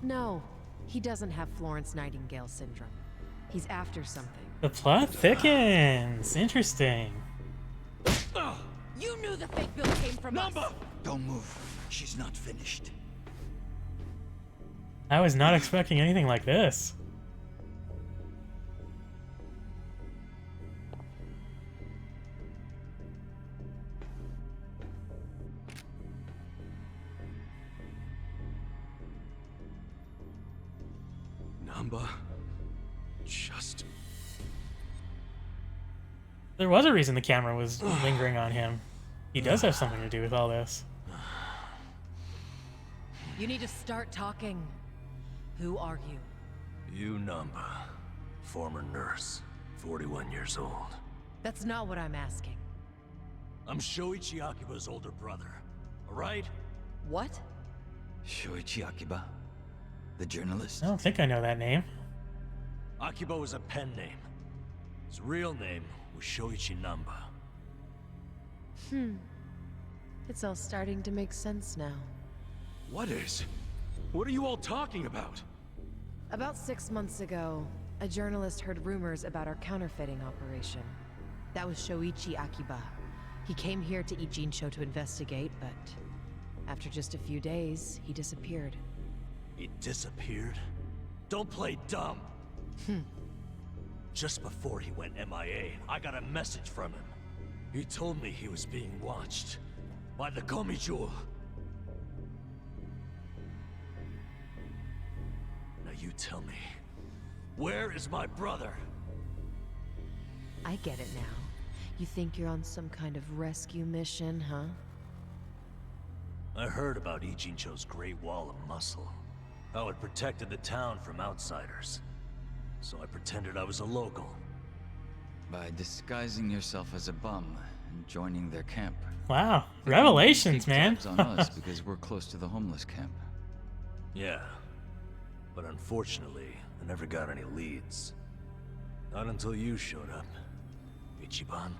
No, he doesn't have Florence Nightingale syndrome. He's after something. The plot thickens. Interesting. You knew the fake bill came from us! Don't move. She's not finished. I was not expecting anything like this. Namba... just... There was a reason the camera was lingering on him. He does have something to do with all this. You need to start talking. Who are you? You Namba, former nurse, 41 years old. That's not what I'm asking. I'm Shoichi Akiba's older brother, alright? What? Shoichi Akiba, the journalist. I don't think I know that name. Akiba was a pen name. His real name was Shoichi Namba. It's all starting to make sense now. What is? What are you all talking about? About 6 months ago, a journalist heard rumors about our counterfeiting operation. That was Shoichi Akiba. He came here to Ijincho to investigate, but after just a few days, he disappeared. He disappeared? Don't play dumb! Just before he went MIA, I got a message from him. He told me he was being watched by the Komijul. Now you tell me, where is my brother? I get it now. You think you're on some kind of rescue mission, huh? I heard about Ijincho's Great Wall of Muscle. How it protected the town from outsiders. So I pretended I was a local. By disguising yourself as a bum and joining their camp. Wow. They Revelations, keep man. tabs on us because we're close to the homeless camp. Yeah. But unfortunately, I never got any leads. Not until you showed up, Ichiban.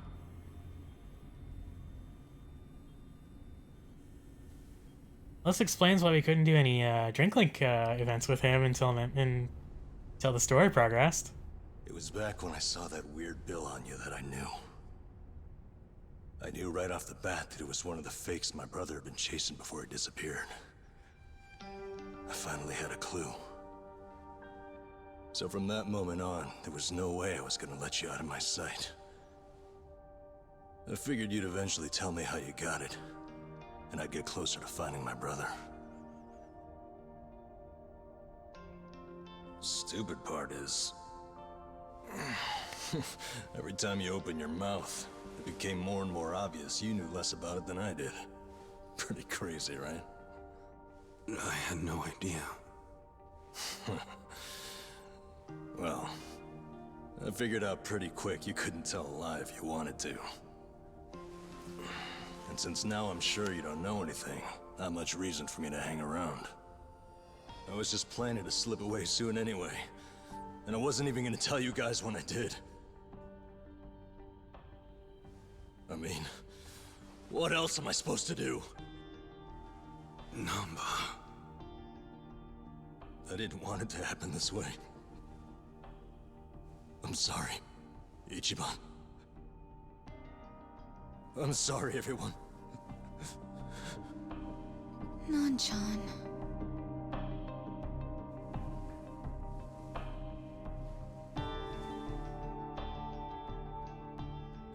This explains why we couldn't do any Drink Link events with him until the story progressed. It was back when I saw that weird bill on you that I knew. I knew right off the bat that it was one of the fakes my brother had been chasing before he disappeared. I finally had a clue. So from that moment on, there was no way I was gonna let you out of my sight. I figured you'd eventually tell me how you got it, and I'd get closer to finding my brother. Stupid part is... every time you open your mouth, it became more and more obvious you knew less about it than I did. Pretty crazy, right? I had no idea. Well, I figured out pretty quick you couldn't tell a lie if you wanted to. And since now I'm sure you don't know anything, not much reason for me to hang around. I was just planning to slip away soon anyway, and I wasn't even gonna tell you guys when I did. I mean, what else am I supposed to do? Namba. I didn't want it to happen this way. I'm sorry, Ichiban. I'm sorry, everyone. Nan-chan.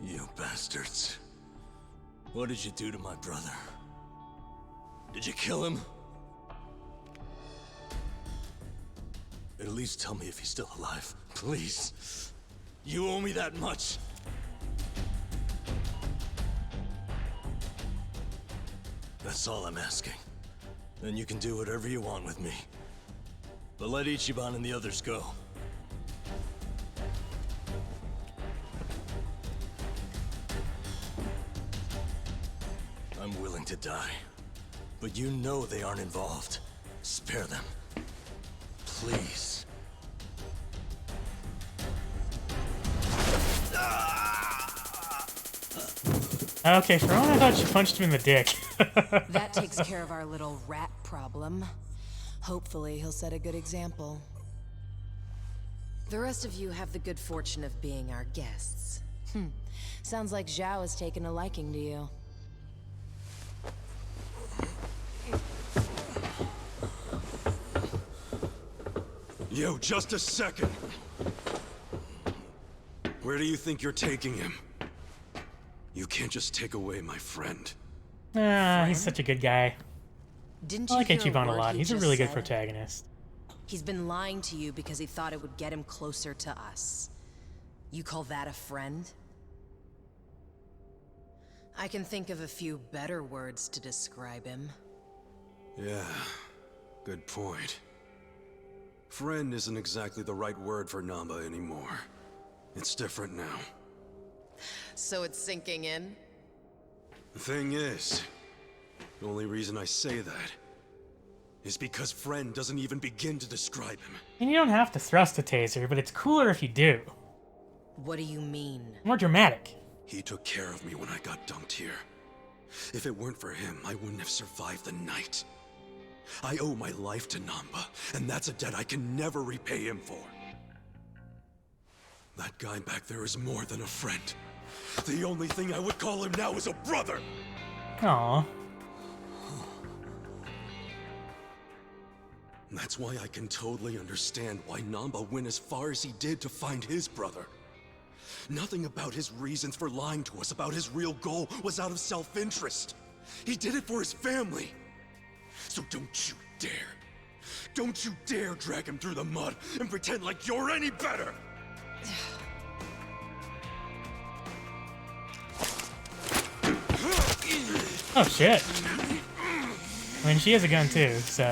You bastards. What did you do to my brother? Did you kill him? At least tell me if he's still alive, please. You owe me that much. That's all I'm asking. Then you can do whatever you want with me. But let Ichiban and the others go. I'm willing to die. But you know they aren't involved. Spare them. Please. Okay, for a moment I thought she punched him in the dick. That takes care of our little rat problem. Hopefully, he'll set a good example. The rest of you have the good fortune of being our guests. Sounds like Zhao has taken a liking to you. Yo, just a second. Where do you think you're taking him? You can't just take away my friend. He's such a good guy. Didn't I you like hear Ichiban a word lot. he He's a just really good said? protagonist. He's been lying to you because he thought it would get him closer to us. You call that a friend? I can think of a few better words to describe him. Yeah, good point. Friend isn't exactly the right word for Namba anymore. It's different now. So it's sinking in? The thing is, the only reason I say that is because friend doesn't even begin to describe him. And you don't have to thrust a taser, but it's cooler if you do. What do you mean? More dramatic. He took care of me when I got dumped here. If it weren't for him, I wouldn't have survived the night. I owe my life to Namba, and that's a debt I can never repay him for. That guy back there is more than a friend. The only thing I would call him now is a brother! Aww. That's why I can totally understand why Namba went as far as he did to find his brother. Nothing about his reasons for lying to us about his real goal was out of self-interest. He did it for his family. So don't you dare. Don't you dare drag him through the mud and pretend like you're any better! Oh shit. I mean, she has a gun too, so...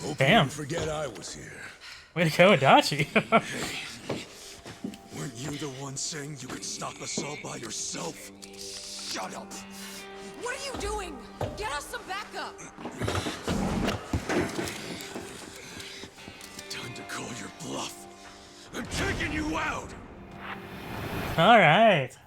Hope Damn. you didn't forget I was here. Way to go, Adachi. Weren't you the one saying you could stop us all by yourself? Shut up! What are you doing? Get us some backup! Time to call your bluff. I'm taking you out! Alright.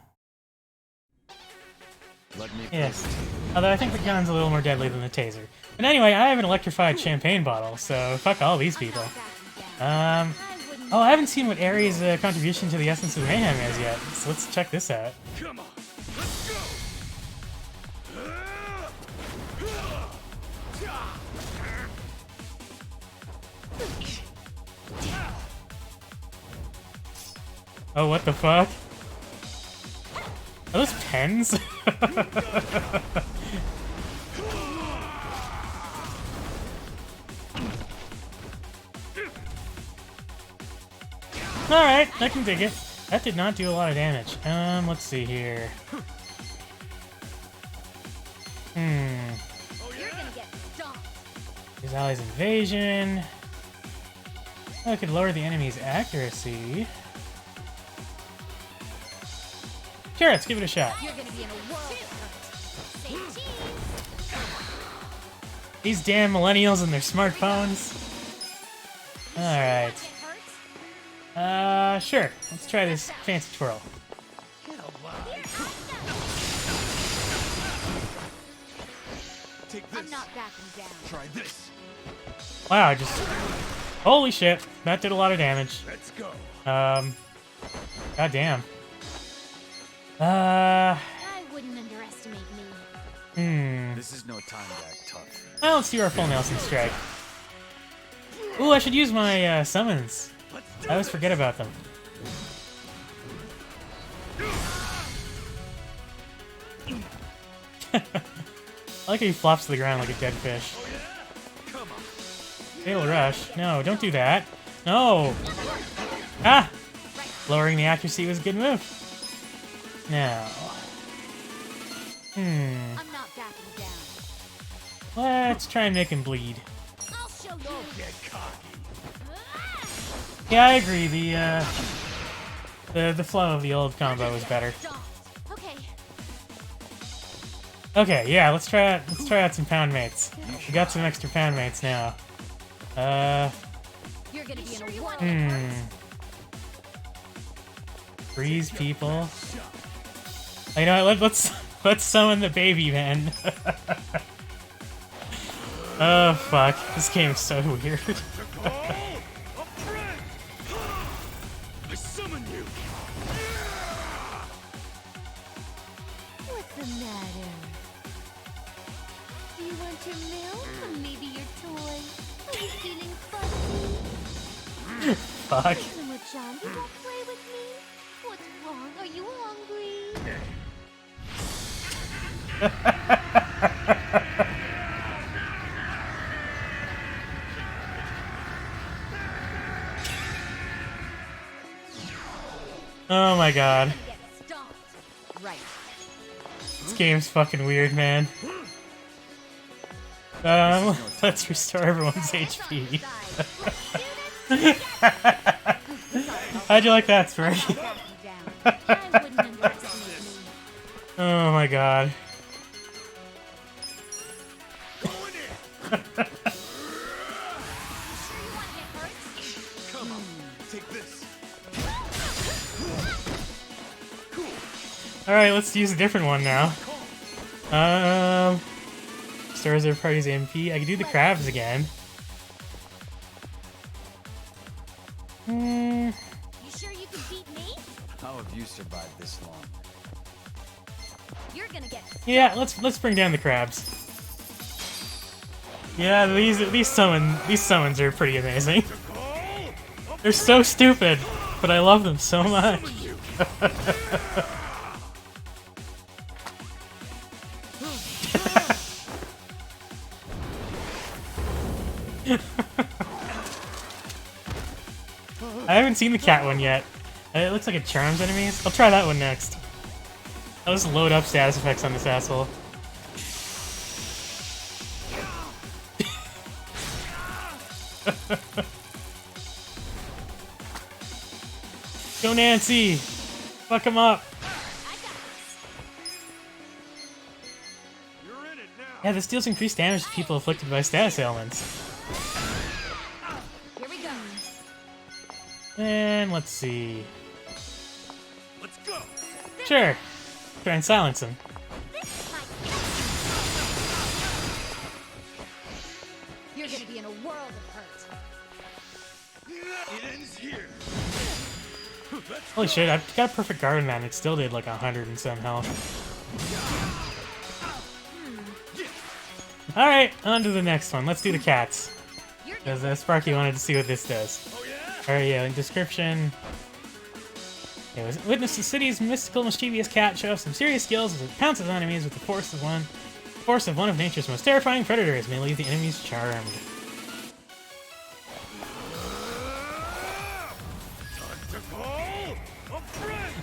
me Yes. first. Although I think the gun's a little more deadly than the taser. But anyway, I have an electrified champagne bottle, so fuck all these people. Oh, I haven't seen what Ares' contribution to the Essence of Mayhem is yet, so let's check this out. Come on, let's go! Oh, what the fuck? Are those pens? Alright, I can dig it. That did not do a lot of damage. Let's see here. You're gonna get stomped. His allies' invasion. I could lower the enemy's accuracy. Sure, let's give it a shot. You're gonna be in a world of hurt. Say cheese. These damn millennials and their smartphones. Alright. It hurts. Sure. Let's try this fancy twirl. Take I'm this. not backing down. Try this. Wow, just... Holy shit. That did a lot of damage. Let's go. God damn. I wouldn't underestimate me. This is no time to act tough. Well, let's do our full Nelson strike. Ooh, I should use my summons. I always forget about them. I like how he flops to the ground like a dead fish. Fatal rush. No, don't do that. No! Ah! Lowering the accuracy was a good move. Now... I'm not backing down. Let's try and make him bleed. I'll show you. Get cocky. Yeah, I agree. The flow of the old combo was better. Stomped. Okay. Okay, yeah, let's try out some pound mates. We got some extra pound mates now. You're gonna be in a world. Freeze people. Oh, you know what? Let's summon the baby man. Oh fuck, this game's so weird. I summon you. What's the matter? Do you want your milk or maybe your toy? Are you feeling fuzzy? Fuck. Summer-chan, you won't play with me? What's wrong? Are you hungry? Oh my god. Get stomped. Right. This game's fucking weird, man. Let's restore everyone's HP. How'd you like that, Spray? Backing down. I wouldn't underestimate me. Oh my god. Sure you want to get hurt? Come on, take this. Alright, let's use a different one now. Restores their party's MP. I can do the crabs again. You sure you can beat me? How have you survived this long? You're gonna get Yeah, let's bring down the crabs. Yeah, these summons are pretty amazing. They're so stupid, but I love them so much. I haven't seen the cat one yet. It looks like it charms enemies. I'll try that one next. I'll just load up status effects on this asshole. Go Nancy! Fuck him up! You're in it now. Yeah, this deals increased damage to people afflicted by status ailments. Here we go. And let's see. Let's go. Sure. Try and silence him. This is my You're gonna be in a world of hurt. It ends here. Holy shit, I've got a perfect guard man. It still did like 100 and some health. Alright, on to the next one. Let's do the cats. Because Sparky wanted to see what this does. Alright, yeah, description. It was witness the city's mystical, mischievous cat show off some serious skills as it pounces on enemies with the force of one of nature's most terrifying predators. May leave the enemies charmed.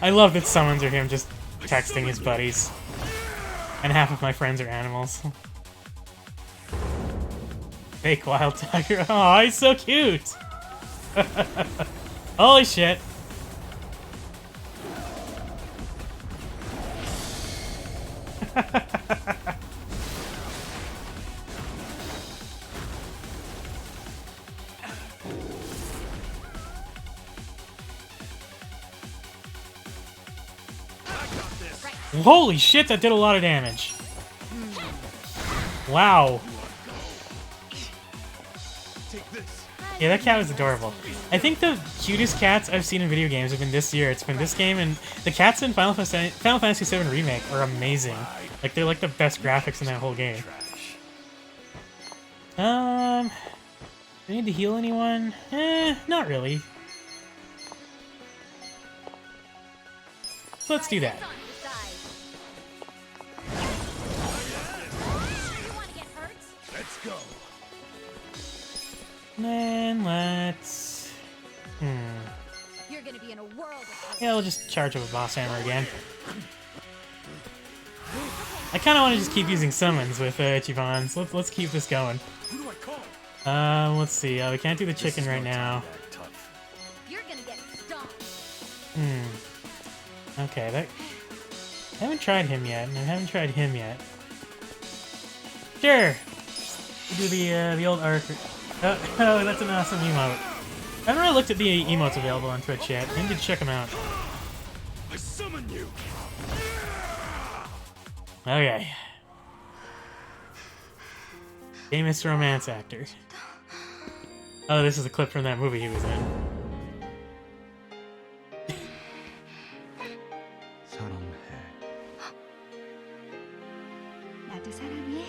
I love that summons are him just texting his buddies. And half of my friends are animals. Fake wild tiger. Oh, he's so cute! Holy shit. Holy shit, that did a lot of damage. Wow. Yeah, that cat was adorable. I think the cutest cats I've seen in video games have been this year. It's been this game, and the cats in Final Fantasy VII Remake are amazing. Like, they're like the best graphics in that whole game. Do I need to heal anyone? Not really. So let's do that. Let's go. And then let's... You're gonna be in a world of hurt. Yeah, we'll just charge up a boss hammer again. I kind of want to just keep using summons with Ichiban, so let's keep this going. Who do I call? Let's see. We can't do the chicken right now. You're gonna get stomped. Okay, that... I haven't tried him yet, and I haven't tried him yet. Sure! We'll do the old arc... Oh, that's an awesome emote. I haven't really looked at the emotes available on Twitch yet. I need to check them out. I summon you. Okay. Famous romance actor. Oh, this is a clip from that movie he was in. 나도 사랑해.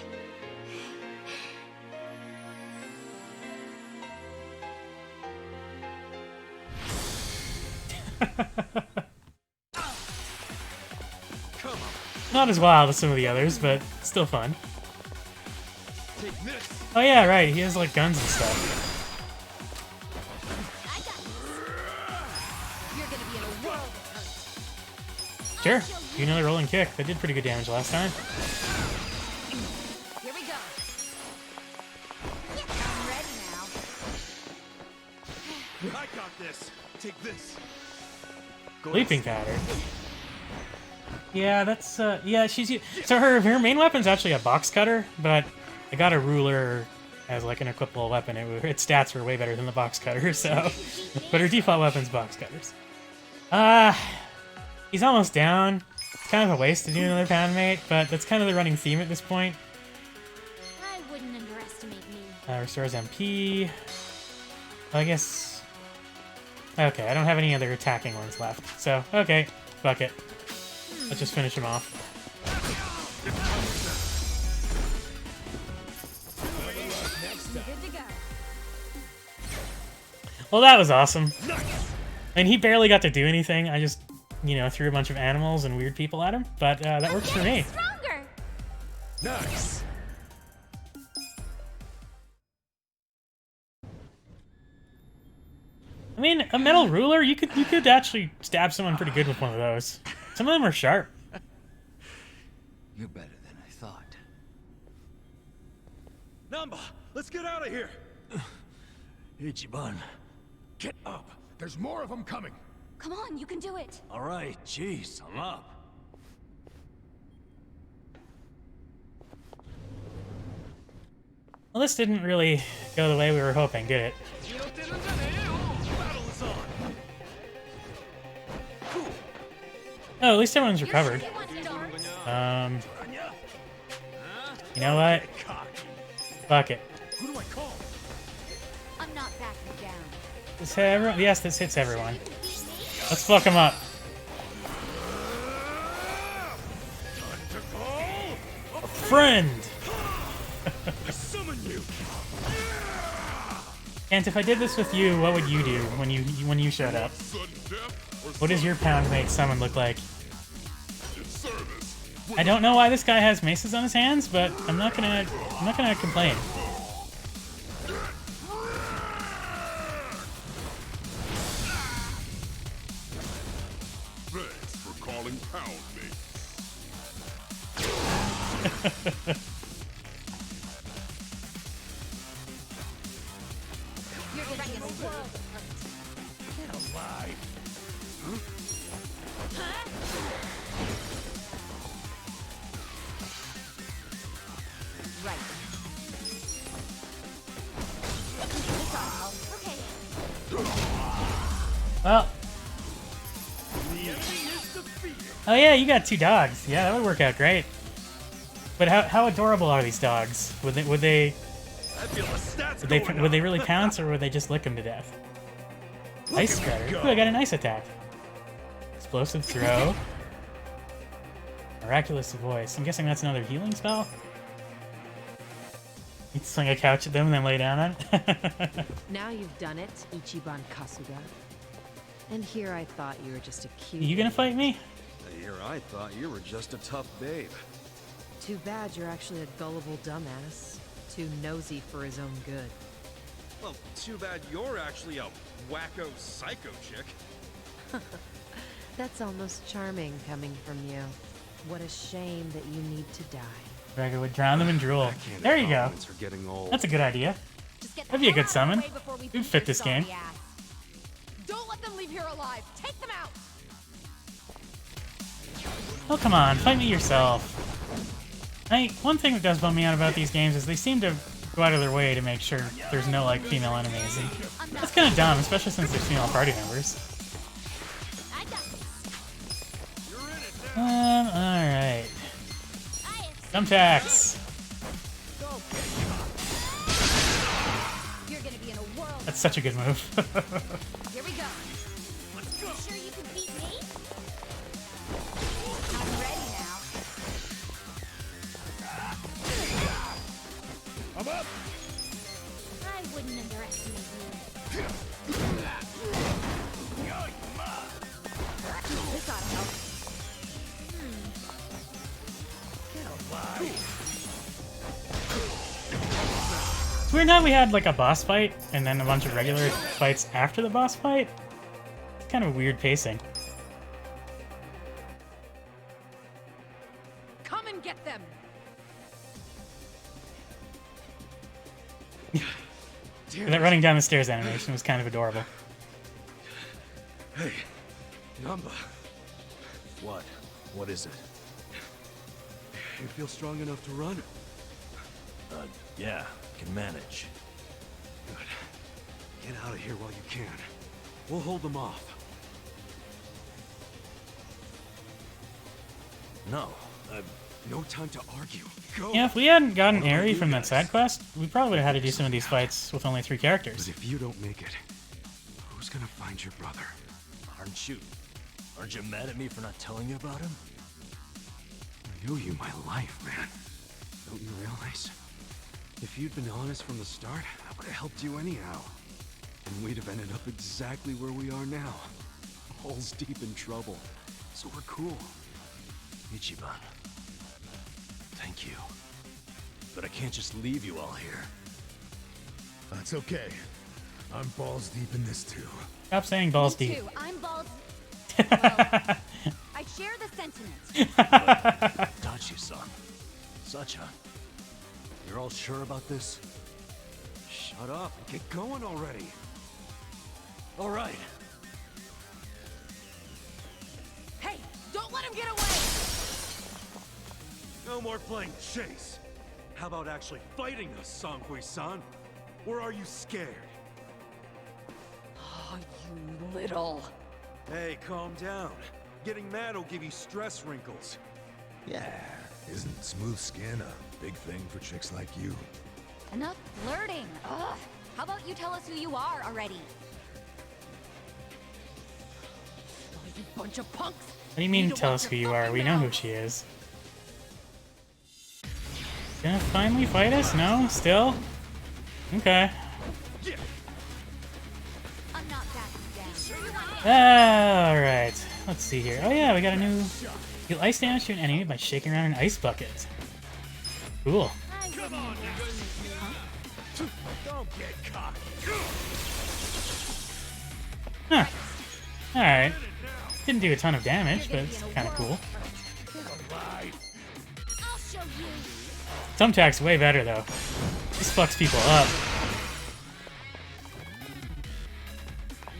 Not as wild as some of the others, but still fun. Take this. Oh yeah, right, he has like guns and stuff. I got this. You're gonna be in a world of hurt. Sure, do another rolling kick. That did pretty good damage last time. Here we go. I'm ready now. I got this. Take this. Leaping pattern. Yeah, that's yeah, so her main weapon's actually a box cutter, but I got a ruler as like an equipable weapon. Its stats were way better than the box cutter, so but her default weapon's box cutters. He's almost down. It's kind of a waste to do another pound mate, but that's kind of the running theme at this point. I wouldn't underestimate me. Restores MP. I guess. Okay, I don't have any other attacking ones left, so okay, fuck it. Let's just finish him off. Good to go. Well, that was awesome. And he barely got to do anything. I just, threw a bunch of animals and weird people at him. But that works for me. Stronger. Nice. I mean, a metal ruler, you could actually stab someone pretty good with one of those. Some of them are sharp. You're better than I thought. Namba, let's get out of here. Ichiban, get up. There's more of them coming. Come on, you can do it. All right, jeez, I'm up. Well, this didn't really go the way we were hoping, did it? Battle is on. Cool. Oh, at least everyone's recovered. You want darts? You know what? Fuck it. Who do I call? I'm not backing down. This hit everyone? Yes, this hits everyone. Let's fuck him up. Time to call A friend! I summon you. Kent, if I did this with you, what would you do when you showed up? Sudden death or What does your pound mate summon look like? service? I don't know why this guy has maces on his hands, but I'm not gonna complain. Thanks for calling pound me. You're gonna be in a world of hurt. Get alive. Right. This ought to help. Okay. Well. Oh yeah, you got 2 dogs. Yeah, that would work out great. But how adorable are these dogs? Would they I feel the stats would they really pounce, or would they just lick him to death? Ice Spreader. Ooh, I got an ice attack. Explosive throw. Miraculous voice. I'm guessing that's another healing spell. You swing a couch at them and then lay down on it. Now you've done it, Ichiban Kasuga. And here I thought you were just a cute... You gonna fight me? Here I thought you were just a tough babe. Too bad you're actually a gullible dumbass. Too nosy for his own good. Well, too bad you're actually a wacko psycho chick. That's almost charming coming from you. What a shame that you need to die. Gregor would drown them in drool. Backhanded There you go. compliments are getting old. That's a good idea. Just get the That'd be a hell good out summon. of the way before we You'd beat fit your this game. sorry ass. Don't let them leave here alive. Take them out. Oh, come on. Fight me yourself. One thing that does bum me out about these games is they seem to go out of their way to make sure there's no, like, female enemies. And that's kind of dumb, especially since there's female party members. I got this. Alright. I have Thumbtacks. You're gonna be in a world. That's such a good move. Here we go. Let's go. Sure you can beat me? I'm ready now. I'm up. I wouldn't underestimate you. This ought to help. It's weird how we had, like, a boss fight and then a bunch of regular fights after the boss fight. It's kind of weird pacing. Come and get them! That running down the stairs animation was kind of adorable. Hey, Namba, What? What is it? you feel strong enough to run? Yeah, can manage. Good. Get out of here while you can. We'll hold them off. No, No time to argue. Go! Yeah, if we hadn't gotten What about Aerie you from that guys? side quest, we probably would have had to do some of these fights with only 3 But characters. if you don't make it, who's gonna find your brother? Aren't you mad at me for not telling you about him? I owe you my life, man. Don't you realize? If you'd been honest from the start, I would have helped you anyhow. And we'd have ended up exactly where we are now. Balls deep in trouble. So we're cool. Ichiban. Thank you. But I can't just leave you all here. That's okay. I'm balls deep in this too. Stop saying balls Me deep. too. I'm balls. Well, I share the sentiment. Dachi-san. Sacha. You're all sure about this? Shut up and get going already. All right. Hey, don't let him get away! No more playing chase. How about actually fighting us, Sanghui-san? Or are you scared? Oh, you little... Hey, calm down. Getting mad will give you stress wrinkles. Yeah. Isn't smooth skin a big thing for chicks like you? Enough flirting. Ugh. How about you tell us who you are already? Oh, you bunch of punks! What do you mean, tell us who you are? We know who she is. Gonna finally fight us? No? Still? Okay. I'm not backing down. Alright. Let's see here. Oh yeah, we got a new... Deal ice damage to an enemy by shaking around an ice bucket. Cool. Come on now. Don't get cocky. Huh. Alright. Didn't do a ton of damage, but it's kind of cool. I'll show you. Thumbtack's way better, though. This fucks people up.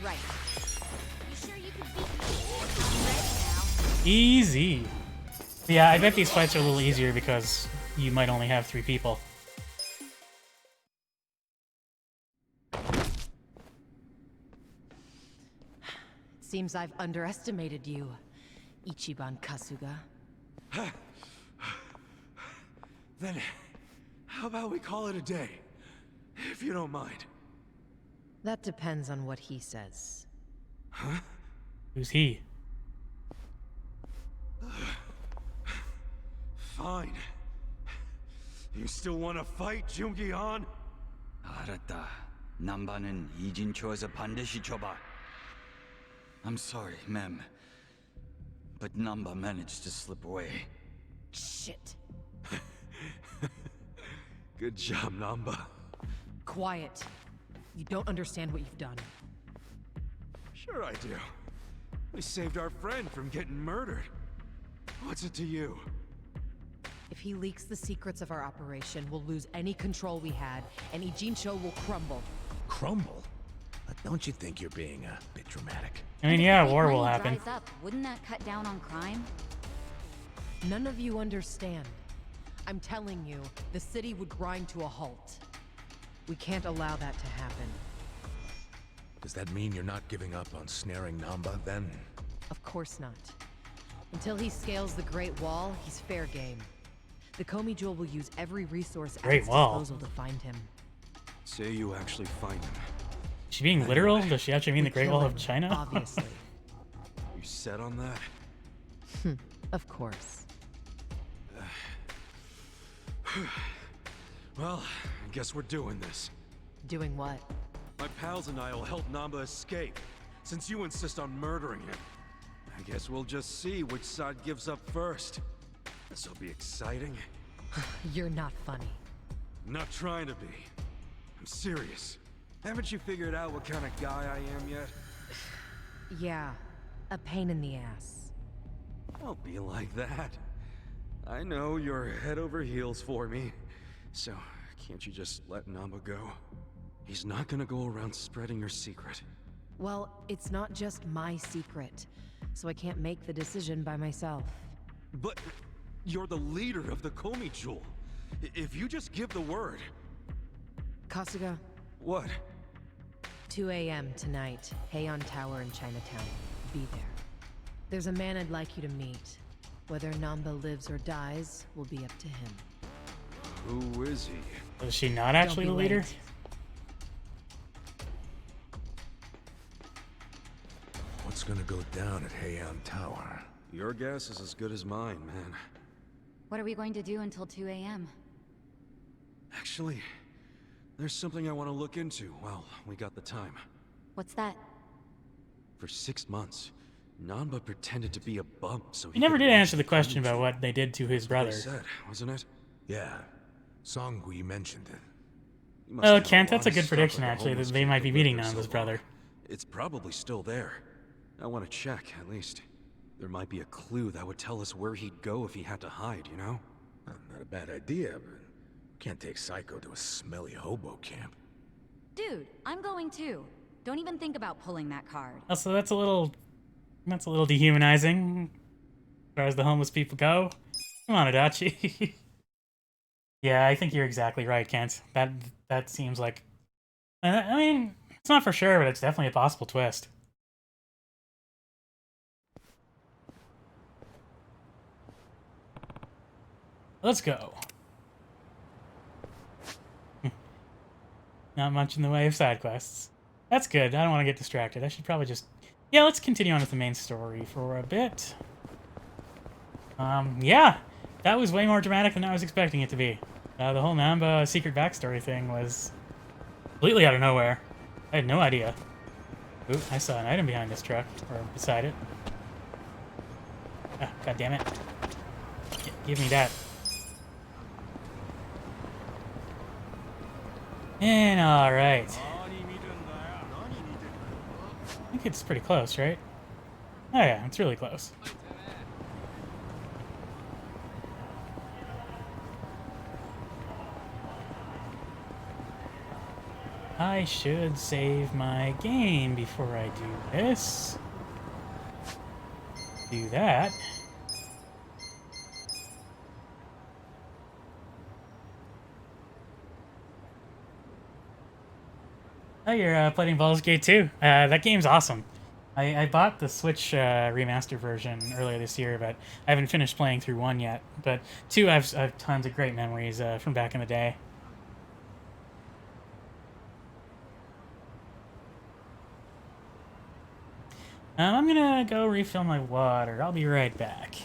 Right. You sure you can beat me? I'm ready now. Easy. Yeah, I bet these fights are a little easier because you might only have 3 people. Seems I've underestimated you, Ichiban Kasuga. Then, how about we call it a day? If you don't mind. That depends on what he says. Who's he? Fine. You still want to fight, Jungi-han? 알았다. 남바는 이진초에서 반드시 줘봐. I'm sorry, ma'am. But Namba managed to slip away. Shit. Good job, Namba. Quiet. You don't understand what you've done. Sure I do. We saved our friend from getting murdered. What's it to you? If he leaks the secrets of our operation, we'll lose any control we had, and Ijincho will crumble. Crumble? Don't you think you're being a bit dramatic? I mean, yeah, war will happen. Dries up. Wouldn't that cut down on crime? None of you understand. I'm telling you, the city would grind to a halt. We can't allow that to happen. Does that mean you're not giving up on snaring Namba, then? Of course not. Until he scales the Great Wall, he's fair game. The Komi Jewel will use every resource at its disposal to find him. Say you actually find him. Is she being literal? Does she actually mean the Great Kill Wall him, of China? Obviously. You set on that? Of course. Well, I guess we're doing this. Doing what? My pals and I will help Namba escape, since you insist on murdering him. I guess we'll just see which side gives up first. This'll be exciting. You're not funny. I'm not trying to be. I'm serious. Haven't you figured out what kind of guy I am yet? Yeah, a pain in the ass. Don't be like that. I know you're head over heels for me. So, can't you just let Namba go? He's not gonna go around spreading your secret. Well, it's not just my secret, so I can't make the decision by myself. But you're the leader of the Komi Jewel. If you just give the word... Kasuga, What? 2 a.m. tonight, Heian Tower in Chinatown. Be there. There's a man I'd like you to meet. Whether Namba lives or dies will be up to him. Who is he? Is she not actually the Don't be leader? late. What's gonna go down at Heian Tower? Your guess is as good as mine, man. What are we going to do until 2 a.m.? Actually, there's something I want to look into while we got the time. What's that? For 6 months, Namba pretended to be a bum so He never could did watch answer the Komi question about Jewel. what they did to his brother. That's what he said, wasn't it? Yeah, Songui mentioned it. He must Oh, have Kent, a lot that's a of good stuff prediction, like a actually, that homeless they kid might be who beating lived there Namba's so brother. long. It's probably still there. I want to check, at least. There might be a clue that would tell us where he'd go if he had to hide, you know? Not a bad idea, but can't take Psycho to a smelly hobo camp. Dude, I'm going too. Don't even think about pulling that card. Also, that's a little dehumanizing, as far as the homeless people go. Come on, Adachi. Yeah, I think you're exactly right, Kent. That seems like... I mean, it's not for sure, but it's definitely a possible twist. Let's go. Not much in the way of side quests. That's good. I don't want to get distracted. I should probably just... Yeah, let's continue on with the main story for a bit. Yeah. That was way more dramatic than I was expecting it to be. The whole Namba secret backstory thing was completely out of nowhere. I had no idea. Ooh, I saw an item behind this truck, or beside it. Ah, God damn it. Give me that. And alright. I think it's pretty close, right? Oh yeah, it's really close. I should save my game before I do this. Do that. Oh, you're playing Baldur's Gate 2. That game's awesome. I bought the Switch remaster version earlier this year, but I haven't finished playing through 1 yet. But 2, I have tons of great memories from back in the day. I'm gonna go refill my water. I'll be right back.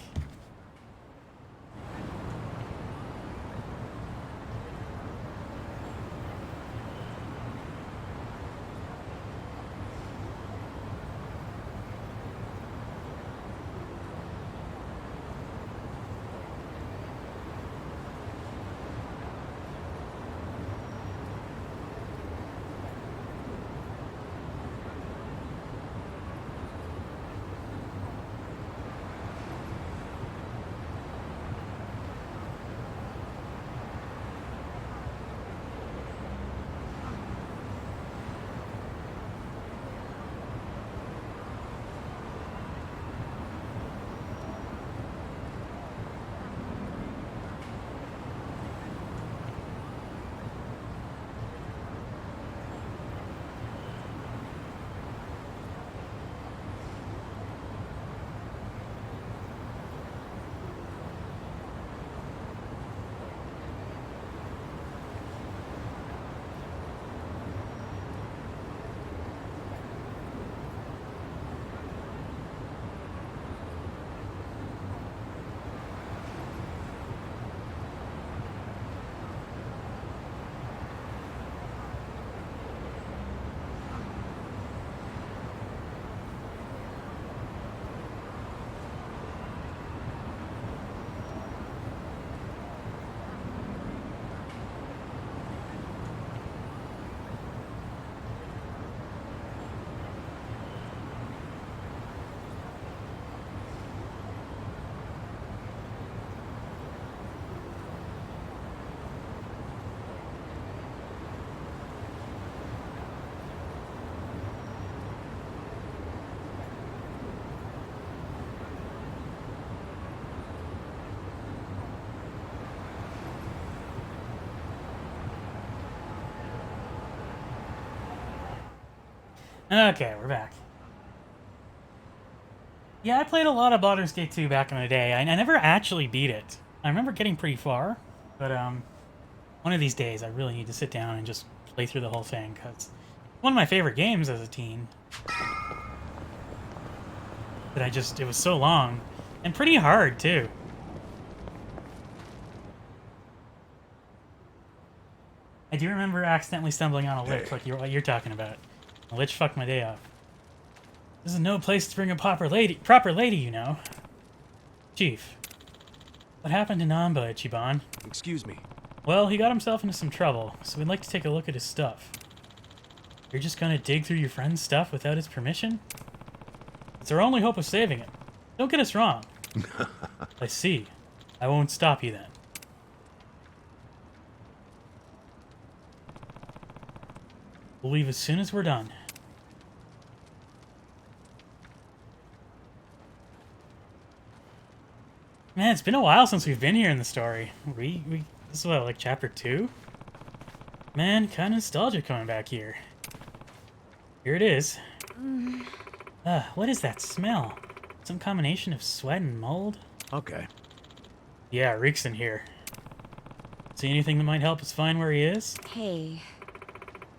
Okay, we're back. Yeah, I played a lot of Baldur's Gate 2 back in the day. I never actually beat it. I remember getting pretty far, but one of these days I really need to sit down and just play through the whole thing, because one of my favorite games as a teen. But it was so long, and pretty hard, too. I do remember accidentally stumbling on a lich, like what you're talking about. A lich fucked my day off. This is no place to bring a proper lady, you know. Chief, what happened to Namba, Ichiban? Excuse me. Well, he got himself into some trouble, so we'd like to take a look at his stuff. You're just gonna dig through your friend's stuff without his permission? It's our only hope of saving it. Don't get us wrong. I see. I won't stop you then. We'll leave as soon as we're done. Man, it's been a while since we've been here in the story. This is what, like chapter 2? Man, kinda nostalgic coming back here. Here it is. What is that smell? Some combination of sweat and mold? Okay. Yeah, it reeks in here. See anything that might help us find where he is? Hey,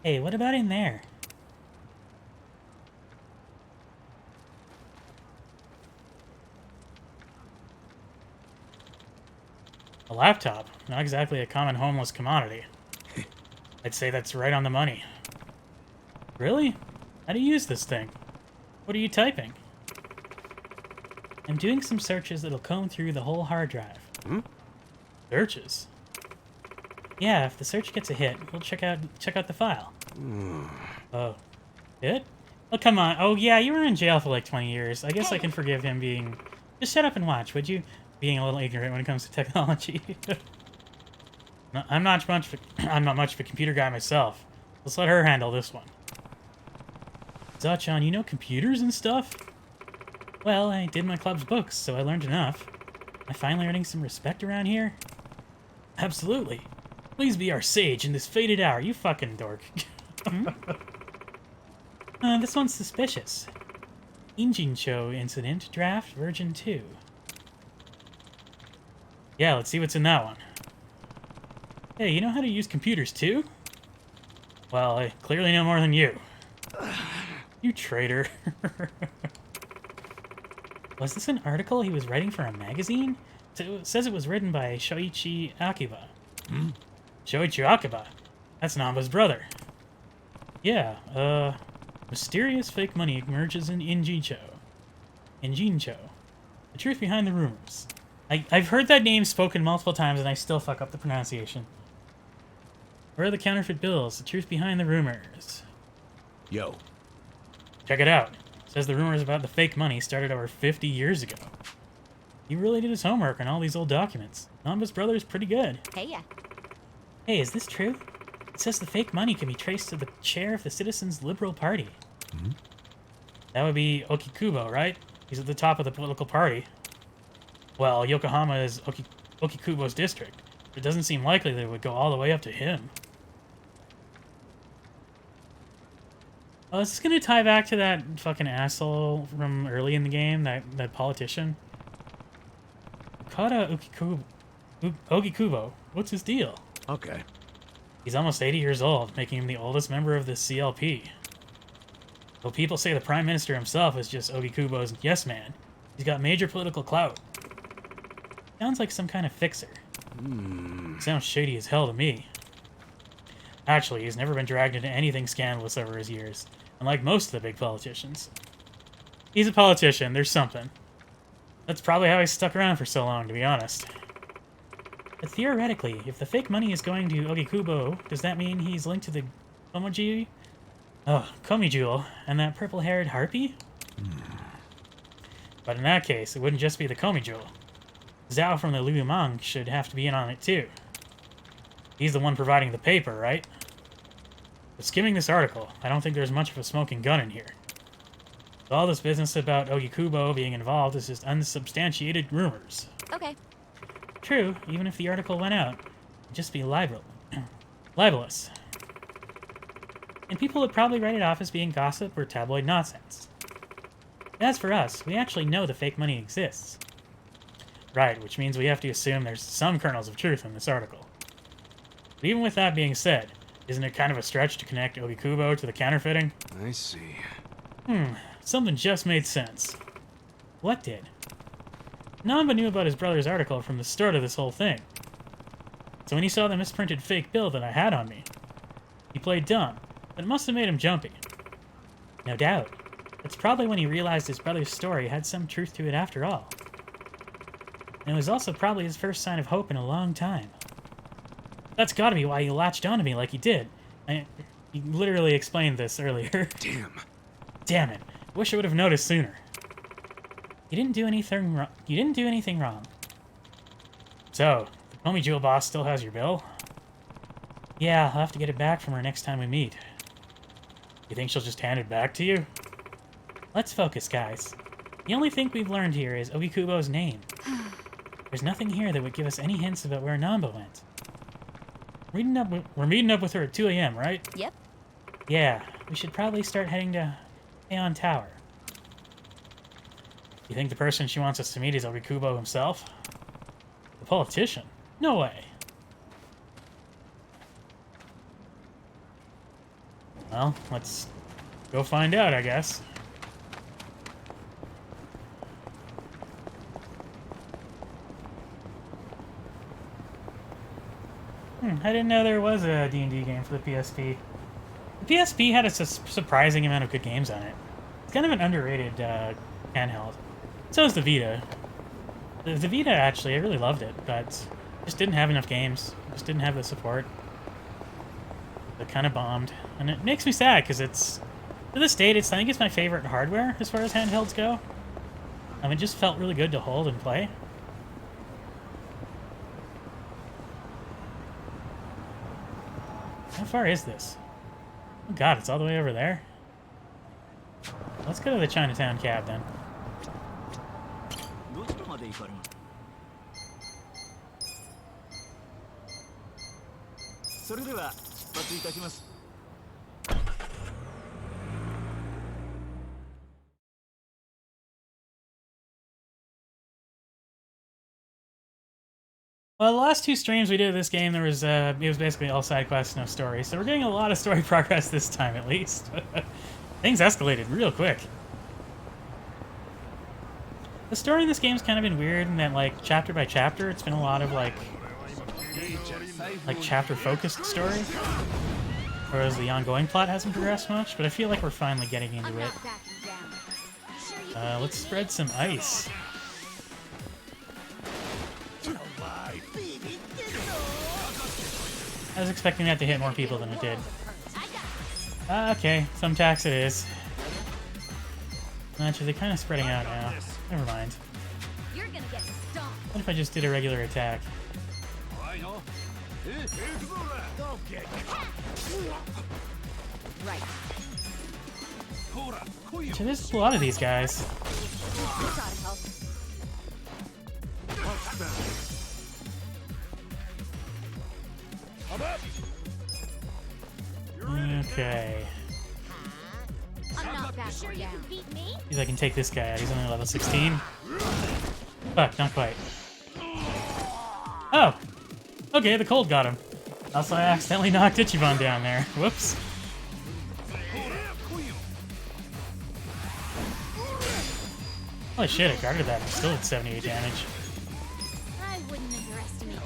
Hey, what about in there? A laptop. Not exactly a common homeless commodity. I'd say that's right on the money. Really? How do you use this thing? What are you typing? I'm doing some searches that'll comb through the whole hard drive. Hmm? Searches? Yeah, if the search gets a hit, we'll check out the file. Oh. Hit? Oh, come on. Oh, yeah, you were in jail for like 20 years. I guess I can forgive him being... Just shut up and watch, would you? Being a little ignorant when it comes to technology. No, I'm not much of a computer guy myself. Let's let her handle this one. Zachan, you know computers and stuff? Well, I did my club's books, so I learned enough. Am I finally earning some respect around here? Absolutely. Please be our sage in this fated hour, you fucking dork. This one's suspicious. Injincho incident, draft version 2. Yeah, let's see what's in that one. Hey, you know how to use computers too? Well, I clearly know more than you. You traitor. Was this an article he was writing for a magazine? It says it was written by Shoichi Akiba. Shoichi Akiba? That's Namba's brother. Yeah, mysterious fake money emerges in Injincho. The truth behind the rumors. I've heard that name spoken multiple times and I still fuck up the pronunciation. Where are the counterfeit bills? The truth behind the rumors. Yo. Check it out. It says the rumors about the fake money started over 50 years ago. He really did his homework on all these old documents. Namba's brother is pretty good. Hey, is this true? It says the fake money can be traced to the chair of the Citizens Liberal Party. That would be Okikubo, right? He's at the top of the political party. Well, Yokohama is Okikubo's district. It doesn't seem likely that it would go all the way up to him. Oh, is this gonna tie back to that fucking asshole from early in the game? That politician? Okada Okikubo. What's his deal? Okay. He's almost 80 years old, making him the oldest member of the CLP. Though people say the Prime Minister himself is just Okikubo's yes man. He's got major political clout. Sounds like some kind of fixer. Sounds shady as hell to me. Actually, he's never been dragged into anything scandalous over his years, unlike most of the big politicians. He's a politician, there's something. That's probably how he's stuck around for so long, to be honest. But theoretically, if the fake money is going to Okikubo, does that mean he's linked to the Komijul and that purple-haired harpy? But in that case, it wouldn't just be the Komijul. Zhao from the Liumang should have to be in on it too. He's the one providing the paper, right? But skimming this article, I don't think there's much of a smoking gun in here. So all this business about Okikubo being involved is just unsubstantiated rumors. Okay. True, even if the article went out, it'd just be libelous. And people would probably write it off as being gossip or tabloid nonsense. As for us, we actually know the fake money exists. Right, which means we have to assume there's some kernels of truth in this article. But even with that being said, isn't it kind of a stretch to connect Okikubo to the counterfeiting? I see. Something just made sense. What did? Namba knew about his brother's article from the start of this whole thing. So when he saw the misprinted fake bill that I had on me, he played dumb, but it must have made him jumpy. No doubt. That's probably when he realized his brother's story had some truth to it after all. And it was also probably his first sign of hope in a long time. That's gotta be why he latched onto me like he did. He literally explained this earlier. Damn it. Wish I would have noticed sooner. You didn't do anything wrong. So, the Komijul boss still has your bill? Yeah, I'll have to get it back from her next time we meet. You think she'll just hand it back to you? Let's focus, guys. The only thing we've learned here is Okikubo's name. There's nothing here that would give us any hints about where Namba went. We're meeting up with her at 2 a.m., right? Yep. Yeah, we should probably start heading to Aeon Tower. You think the person she wants us to meet is Okikubo himself? The politician? No way. Well, let's go find out, I guess. I didn't know there was a D&D game for the PSP. The PSP had a surprising amount of good games on it. It's kind of an underrated handheld. So is the Vita. The Vita, actually, I really loved it, but just didn't have enough games. Just didn't have the support. It kind of bombed. And it makes me sad, because it's... To this date, I think it's my favorite hardware as far as handhelds go. It just felt really good to hold and play. How far is this? Oh god, it's all the way over there. Let's go to the Chinatown cab then. Well, the last two streams we did of this game, there was it was basically all side quests, no story. So we're getting a lot of story progress this time, at least. Things escalated real quick. The story in this game's kind of been weird in that, like, chapter by chapter, it's been a lot of, like chapter-focused story. Whereas the ongoing plot hasn't progressed much, but I feel like we're finally getting into it. Let's spread some ice. I was expecting that to hit more people than it did. Okay, thumbtacks it is. Actually, they're kind of spreading out now. Never mind. What if I just did a regular attack? So there's a lot of these guys. Okay. See if I can take this guy out. He's only level 16. Fuck, not quite. Oh! Okay, the cold got him. Also, I accidentally knocked Ichiban down there. Whoops. Holy shit, I guarded that and still did 78 damage. I wouldn't underestimate me.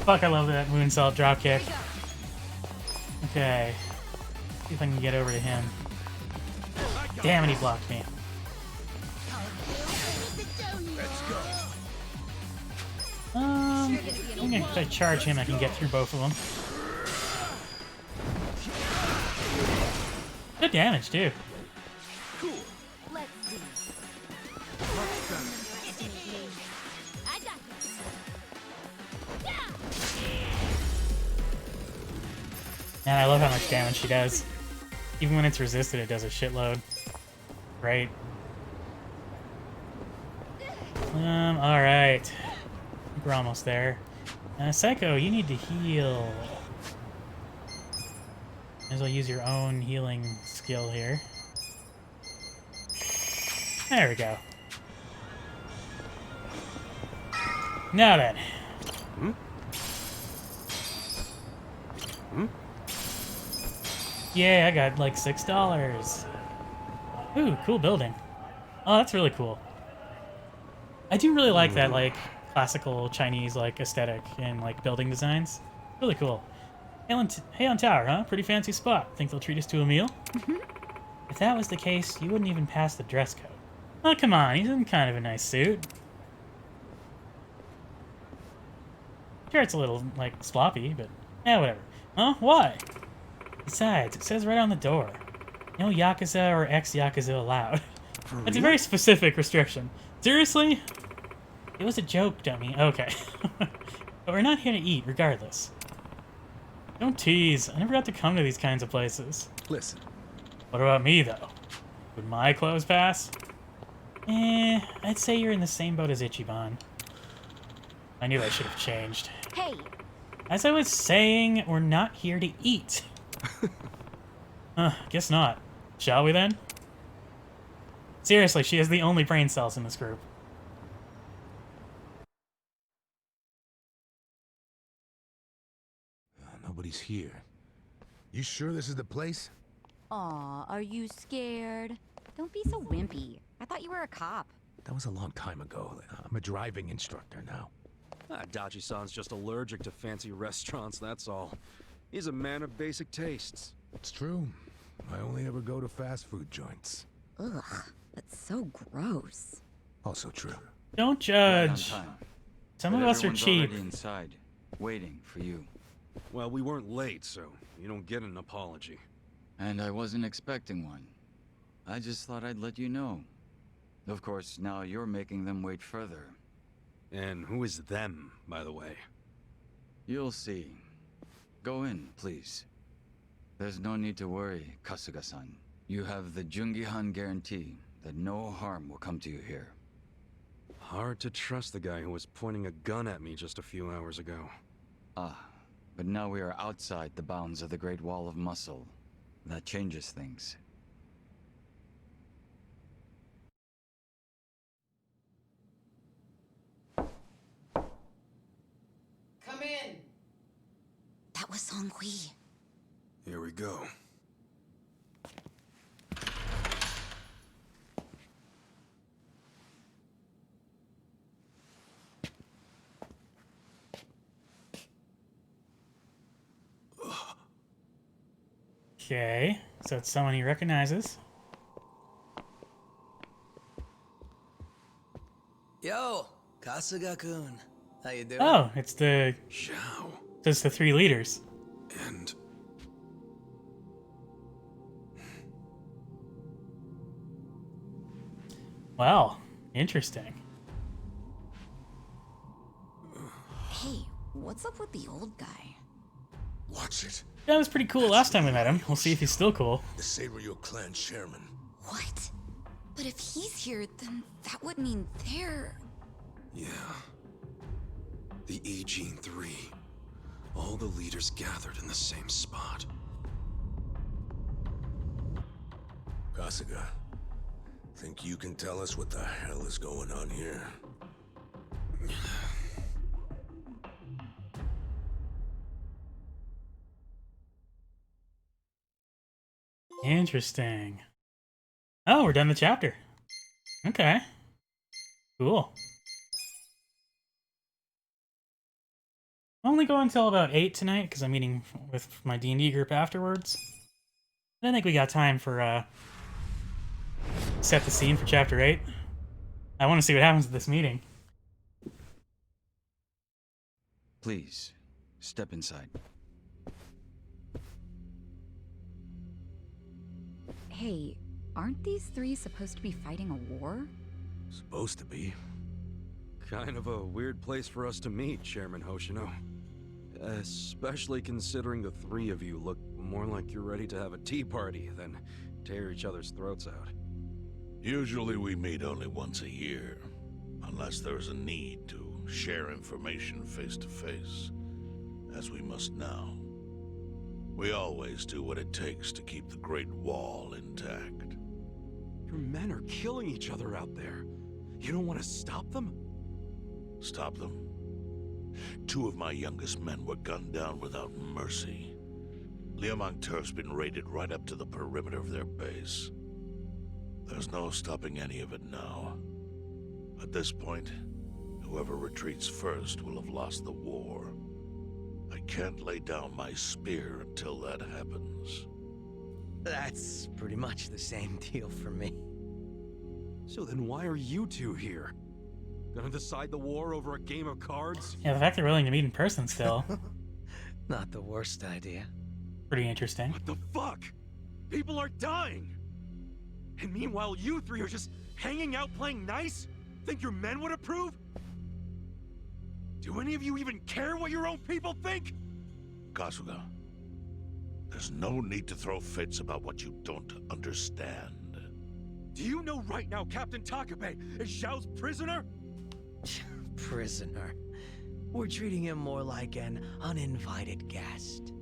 Fuck, I love that moonsault dropkick. Okay. See if I can get over to him. Damn it, he blocked me. I think if I charge him, I can get through both of them. Good damage, too. Let's see. I got this. Man, I love how much damage she does. Even when it's resisted, it does a shitload. Great. Alright. We're almost there. Psycho, you need to heal. Might as well use your own healing skill here. There we go. Now then. Yeah, I got like $6. Ooh, cool building. Oh, that's really cool. I do really like that, like, classical Chinese, like, aesthetic and, like, building designs. Really cool. Heian Tower, huh? Pretty fancy spot. Think they'll treat us to a meal? If that was the case, you wouldn't even pass the dress code. Oh, come on. He's in kind of a nice suit. Sure, it's a little, like, sloppy, but, yeah, whatever. Huh? Why? Besides, it says right on the door. No Yakuza or ex-Yakuza allowed. That's a very specific restriction. Seriously? It was a joke, dummy. Okay. But we're not here to eat, regardless. Don't tease. I never got to come to these kinds of places. Listen. What about me, though? Would my clothes pass? I'd say you're in the same boat as Ichiban. I knew I should have changed. Hey! As I was saying, we're not here to eat. Guess not. Shall we then? Seriously, she has the only brain cells in this group. Nobody's here. You sure this is the place? Aw, are you scared? Don't be so wimpy. I thought you were a cop. That was a long time ago. I'm a driving instructor now. Dachi-san's just allergic to fancy restaurants, that's all. He's a man of basic tastes. It's true. I only ever go to fast food joints. Ugh, that's so gross. Also true. Don't judge. Some of us are cheap. Already inside, waiting for you. Well, we weren't late, so you don't get an apology. And I wasn't expecting one. I just thought I'd let you know. Of course, now you're making them wait further. And who is them, by the way? You'll see. Go in, please. There's no need to worry, Kasuga-san. You have the Jungihan guarantee that no harm will come to you here. Hard to trust the guy who was pointing a gun at me just a few hours ago. Ah, but now we are outside the bounds of the Great Wall of Muscle. That changes things. Come in. That was Song-Hui. Here we go. Okay, so it's someone he recognizes. Yo, Kasuga-kun. How you doing? Oh, it's the Zhao. three leaders. And... Wow, interesting. Hey, what's up with the old guy? watch it. That was pretty cool last time we met him. We'll see if he's still cool. The Saber clan chairman. What? But if he's here, then that would mean they're... Yeah. The Agene 3. All the leaders gathered in the same spot. Kasuga, think you can tell us what the hell is going on here? Interesting. Oh, we're done the chapter. Okay. Cool. I'm only going until about 8 tonight because I'm meeting with my D&D group afterwards. I think we got time for set the scene for chapter 8. I want to see what happens at this meeting. Please, step inside. Hey, aren't these three supposed to be fighting a war? Supposed to be. Kind of a weird place for us to meet, Chairman Hoshino. Especially considering the three of you look more like you're ready to have a tea party than tear each other's throats out. Usually we meet only once a year, unless there's a need to share information face to face, as we must now. We always do what it takes to keep the Great Wall intact. Your men are killing each other out there. You don't want to stop them? Stop them? 2 of my youngest men were gunned down without mercy. Liamontur's been raided right up to the perimeter of their base. There's no stopping any of it now. At this point, whoever retreats first will have lost the war. I can't lay down my spear until that happens. That's pretty much the same deal for me. So then why are you two here? Gonna decide the war over a game of cards? Yeah, the fact they're willing to meet in person still. Not the worst idea. Pretty interesting. What the fuck? People are dying! And meanwhile you three are just hanging out playing nice? Think your men would approve? Do any of you even care what your own people think? Kasuga, there's no need to throw fits about what you don't understand. Do you know right now Captain Takabe is Zhao's prisoner? Prisoner. We're treating him more like an uninvited guest.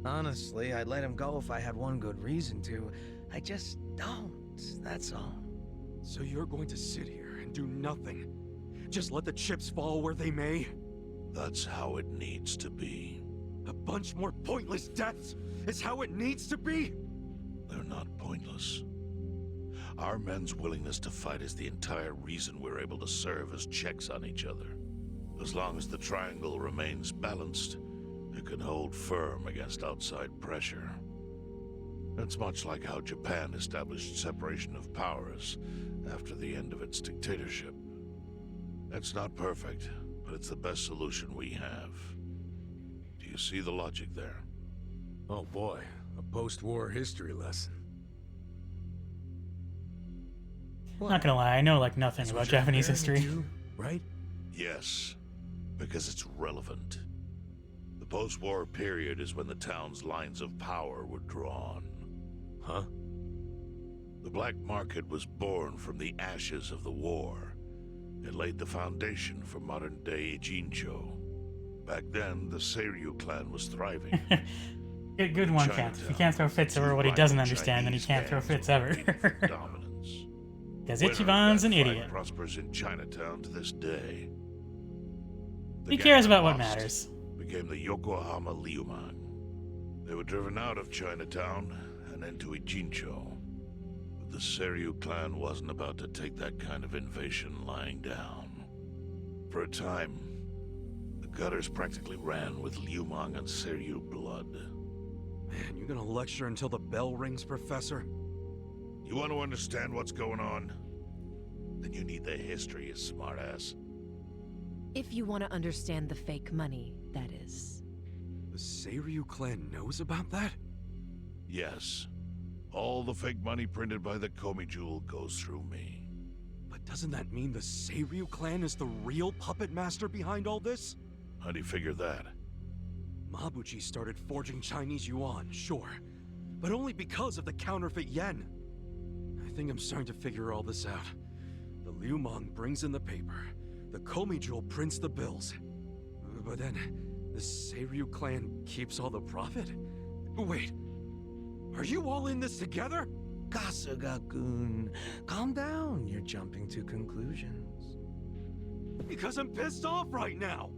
Honestly, I'd let him go if I had one good reason to. I just don't, that's all. So you're going to sit here and do nothing? Just let the chips fall where they may? That's how it needs to be. A bunch more pointless deaths is how it needs to be? They're not pointless. Our men's willingness to fight is the entire reason we're able to serve as checks on each other. As long as the triangle remains balanced, it can hold firm against outside pressure. It's much like how Japan established separation of powers after the end of its dictatorship. It's not perfect, but it's the best solution we have. Do you see the logic there? Oh boy, a post-war history lesson. Not gonna lie, I know like nothing That's about what you're Japanese comparing history. it to, right? Yes, because it's relevant. The post-war period is when the town's lines of power were drawn. Huh? The black market was born from the ashes of the war. It laid the foundation for modern-day Ijincho. Back then, the Seiryu clan was thriving. Good one, Kent. If he can't throw fits over what he doesn't understand, then he can't throw fits ever. Dominance. Because Winner of Ichiban's that an fight idiot. prospers in Chinatown to this day. The He gang cares that about what lost matters. became the Yokohama Liumang. They were driven out of Chinatown and into Ijincho. But the Seiryu clan wasn't about to take that kind of invasion lying down. For a time, the gutters practically ran with Liumang and Seiryu blood. Man, you gonna lecture until the bell rings, Professor? You want to understand what's going on? Then you need the history, you smartass. If you want to understand the fake money, that is. The Seiryu clan knows about that? Yes. All the fake money printed by the Komi Jewel goes through me. But doesn't that mean the Seiryu clan is the real puppet master behind all this? How do you figure that? Mabuchi started forging Chinese yuan, sure. But only because of the counterfeit yen. I think I'm starting to figure all this out. The Liumang brings in the paper. The Komi Jewel prints the bills. But then, the Seiryu clan keeps all the profit? Wait, are you all in this together? Kasuga-kun, calm down. You're jumping to conclusions. Because I'm pissed off right now.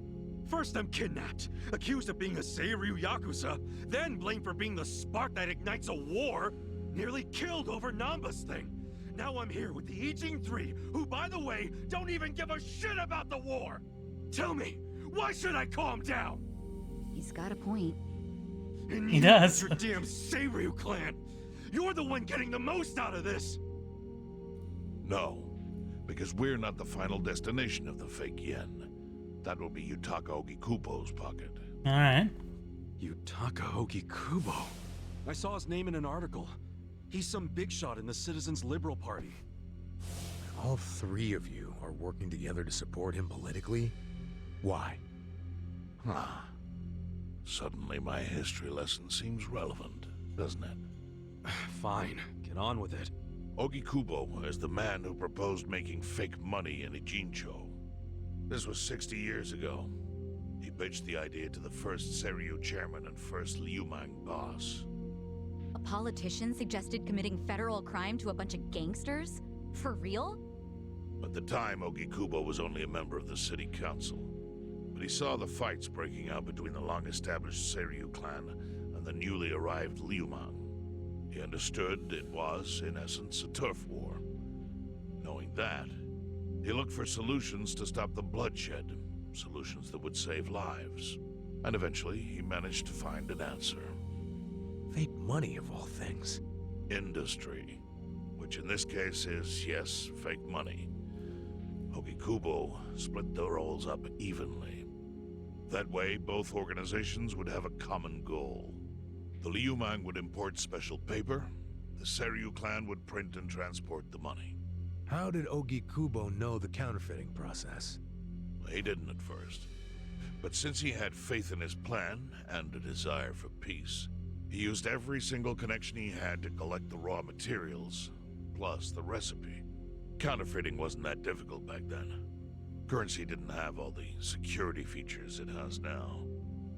First I'm kidnapped, accused of being a Seiryu Yakuza, then blamed for being the spark that ignites a war, nearly killed over Namba's thing. Now I'm here with the Ijin 3, who, by the way, don't even give a shit about the war! Tell me, why should I calm down? He's got a point. And He you, does. your damn Seiryu clan, you're the one getting the most out of this! No, because we're not the final destination of the fake yen. That will be Yutaka Ogikubo's pocket. Alright. Yutaka Ogikubo. I saw his name in an article. He's some big shot in the Citizens Liberal Party. All three of you are working together to support him politically? Why? Ah. Suddenly my history lesson seems relevant, doesn't it? Fine, get on with it. Ogikubo is the man who proposed making fake money in Ijincho. This was 60 years ago. He pitched the idea to the first Seiryu chairman and first Liumang boss. A politician suggested committing federal crime to a bunch of gangsters? For real? At the time, Ogikubo was only a member of the city council. But he saw the fights breaking out between the long-established Seiryu clan and the newly arrived Liumang. He understood it was, in essence, a turf war. Knowing that, he looked for solutions to stop the bloodshed, solutions that would save lives. And eventually, he managed to find an answer. Fake money, of all things. Industry. Which in this case is, yes, fake money. Ogikubo split the roles up evenly. That way, both organizations would have a common goal. The Liumang would import special paper, the Seiryu clan would print and transport the money. How did Ogikubo know the counterfeiting process? He didn't at first. But since he had faith in his plan and a desire for peace, he used every single connection he had to collect the raw materials, plus the recipe. Counterfeiting wasn't that difficult back then. Currency didn't have all the security features it has now.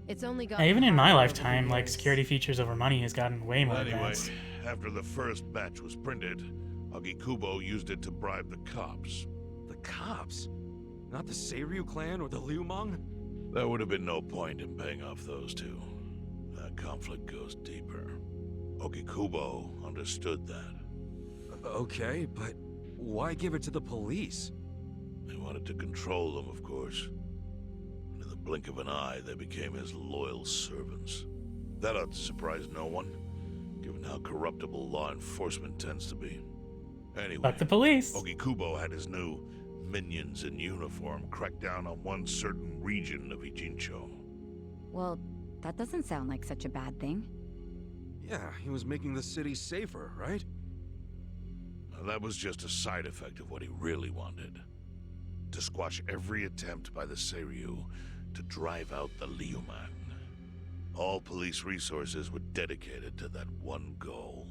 It's only got Yeah, even in my harder over lifetime, the like, years. security features over money has gotten way more Anyway, advanced. after the first batch was printed, Ogikubo used it to bribe the cops. The cops? Not the Seiryu clan or the Liumang? There would have been no point in paying off those two. conflict goes deeper. Okikubo understood that. Okay, but why give it to the police? He wanted to control them, of course. And in the blink of an eye, they became his loyal servants. That ought to surprise no one, given how corruptible law enforcement tends to be. Anyway, Fuck the police. Okikubo had his new minions in uniform crack down on one certain region of Ijincho. Well, that doesn't sound like such a bad thing. Yeah, he was making the city safer, right? Now, that was just a side effect of what he really wanted. To squash every attempt by the Seiryu to drive out the Liuman. All police resources were dedicated to that one goal.